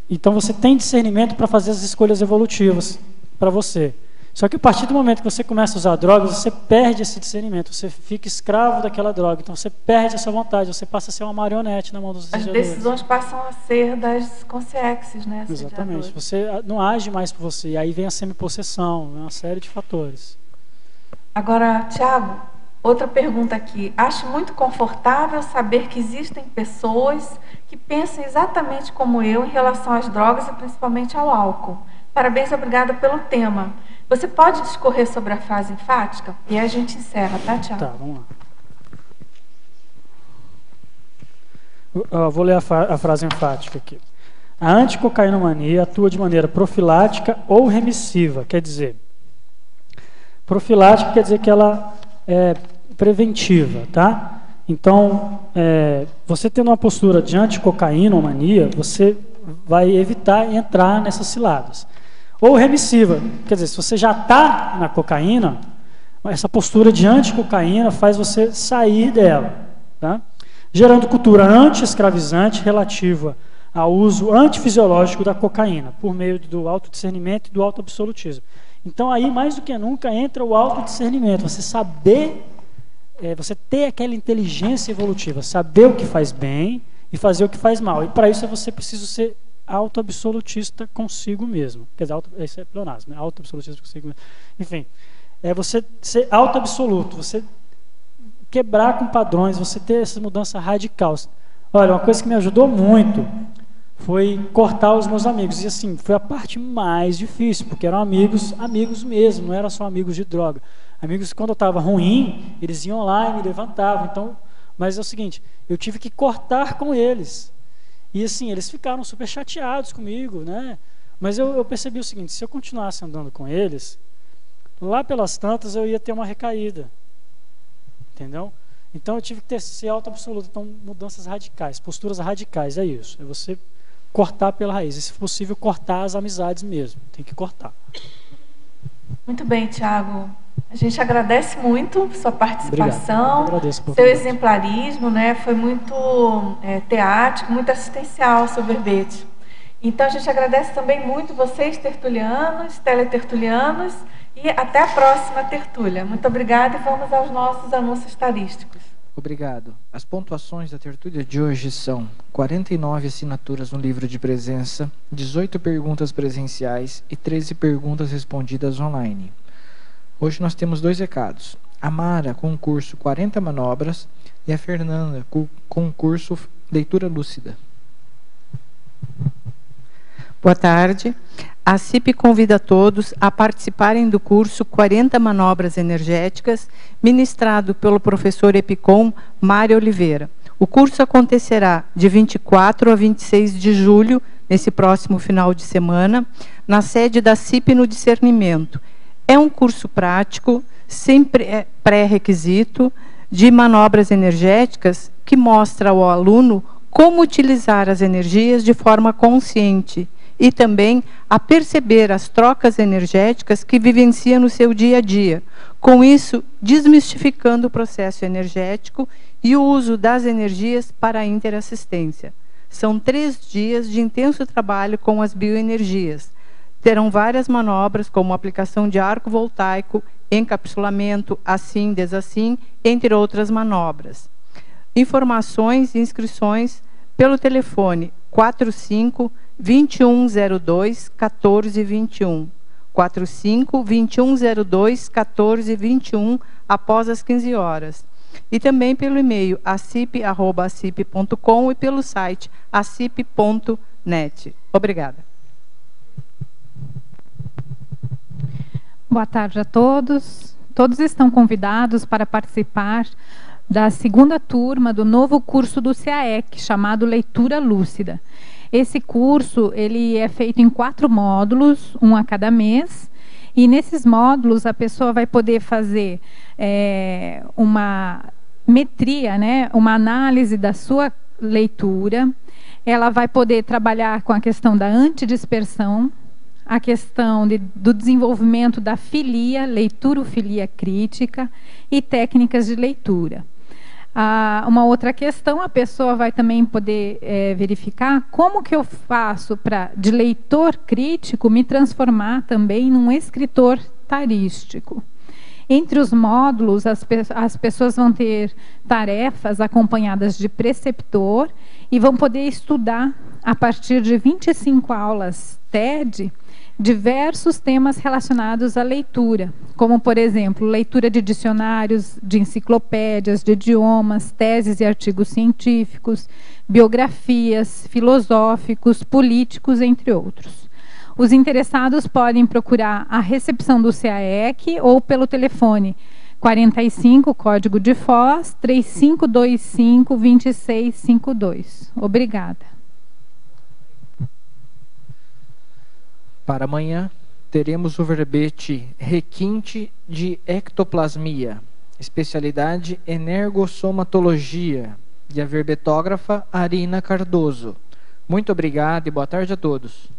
Então, você tem discernimento para fazer as escolhas evolutivas para você. Só que a partir do momento que você começa a usar drogas, você perde esse discernimento, você fica escravo daquela droga, então você perde essa vontade, você passa a ser uma marionete na mão dos assediadores. As decisões passam a ser das consciências, né? Exatamente, você não age mais por você, e aí vem a semipossessão, uma série de fatores. Agora, Tiago, outra pergunta aqui. Acho muito confortável saber que existem pessoas que pensam exatamente como eu em relação às drogas e principalmente ao álcool. Parabéns, obrigada pelo tema. Você pode discorrer sobre a frase enfática? E aí a gente encerra, tá, Tiago? Tá, vamos lá. Vou ler a frase enfática aqui. A anticocaínomania atua de maneira profilática ou remissiva. Quer dizer, profilática quer dizer que ela é preventiva, tá? Então, você tendo uma postura de anticocaínomania, você vai evitar entrar nessas ciladas. Ou remissiva, quer dizer, se você já está na cocaína, essa postura de anticocaína faz você sair dela, tá? Gerando cultura anti-escravizante relativa ao uso antifisiológico da cocaína, por meio do autodiscernimento e do autoabsolutismo. Então, aí, mais do que nunca, entra o autodiscernimento, você saber, você ter aquela inteligência evolutiva, saber o que faz bem e fazer o que faz mal. E para isso você precisa ser autoabsolutista consigo mesmo. Quer dizer, isso é pleonasmo, né? Autoabsolutista consigo mesmo. Enfim, é você ser autoabsoluto, você quebrar com padrões, você ter essa mudança radical. Olha, uma coisa que me ajudou muito foi cortar os meus amigos. E assim, foi a parte mais difícil, porque eram amigos mesmo, não eram só amigos de droga. Amigos que quando eu estava ruim, eles iam lá e me levantavam. Então, mas é o seguinte, eu tive que cortar com eles. E assim, eles ficaram super chateados comigo, né? Mas eu percebi o seguinte, se eu continuasse andando com eles, lá pelas tantas eu ia ter uma recaída. Entendeu? Então eu tive que ser autoabsoluto. Então, mudanças radicais, posturas radicais, é isso. É você cortar pela raiz. E, se possível, cortar as amizades mesmo. Tem que cortar. Muito bem, Tiago. A gente agradece muito sua participação, seu exemplarismo, né? Foi muito teático, muito assistencial, seu verbete. Então, a gente agradece também muito vocês, tertulianos, teletertulianos, e até a próxima tertúlia. Muito obrigada e vamos aos nossos anúncios tarísticos. Obrigado. As pontuações da tertúlia de hoje são 49 assinaturas no livro de presença, 18 perguntas presenciais e 13 perguntas respondidas online. Hoje nós temos 2 recados. A Mara, com o curso 40 manobras, e a Fernanda, com o curso Leitura Lúcida. Boa tarde. A CIP convida todos a participarem do curso 40 Manobras Energéticas, ministrado pelo professor Epicom Mário Oliveira. O curso acontecerá de 24 a 26 de julho, nesse próximo final de semana, na sede da CIP no Discernimento. É um curso prático, sem pré-requisito, de manobras energéticas, que mostra ao aluno como utilizar as energias de forma consciente e também a perceber as trocas energéticas que vivencia no seu dia a dia. Com isso, desmistificando o processo energético e o uso das energias para a interassistência. São 3 dias de intenso trabalho com as bioenergias. Terão várias manobras, como aplicação de arco voltaico, encapsulamento, assim, desassim, entre outras manobras. Informações e inscrições pelo telefone 45-2102-1421. 45-2102-1421, após as 15 horas. E também pelo e-mail acip@acip.com e pelo site acip.net. Obrigada. Boa tarde a todos todos estão convidados para participar da segunda turma do novo curso do CAEC, chamado Leitura Lúcida. Esse curso ele é feito em 4 módulos, um a cada mês, e nesses módulos a pessoa vai poder fazer uma metria, né, uma análise da sua leitura. Ela vai poder trabalhar com a questão da antidispersão, a questão do desenvolvimento da filia, leitura-filia crítica e técnicas de leitura. Uma outra questão, a pessoa vai também poder verificar como que eu faço para, de leitor crítico, me transformar também num escritor tarístico. Entre os módulos, as pessoas vão ter tarefas acompanhadas de preceptor e vão poder estudar, a partir de 25 aulas TED, diversos temas relacionados à leitura, como, por exemplo, leitura de dicionários, de enciclopédias, de idiomas, teses e artigos científicos, biografias, filosóficos, políticos, entre outros. Os interessados podem procurar a recepção do CAEC ou pelo telefone 45, código de Foz, 3525-2652. Obrigada. Para amanhã, teremos o verbete requinte de ectoplasmia, especialidade energossomatologia, e a verbetógrafa Arina Cardoso. Muito obrigado e boa tarde a todos.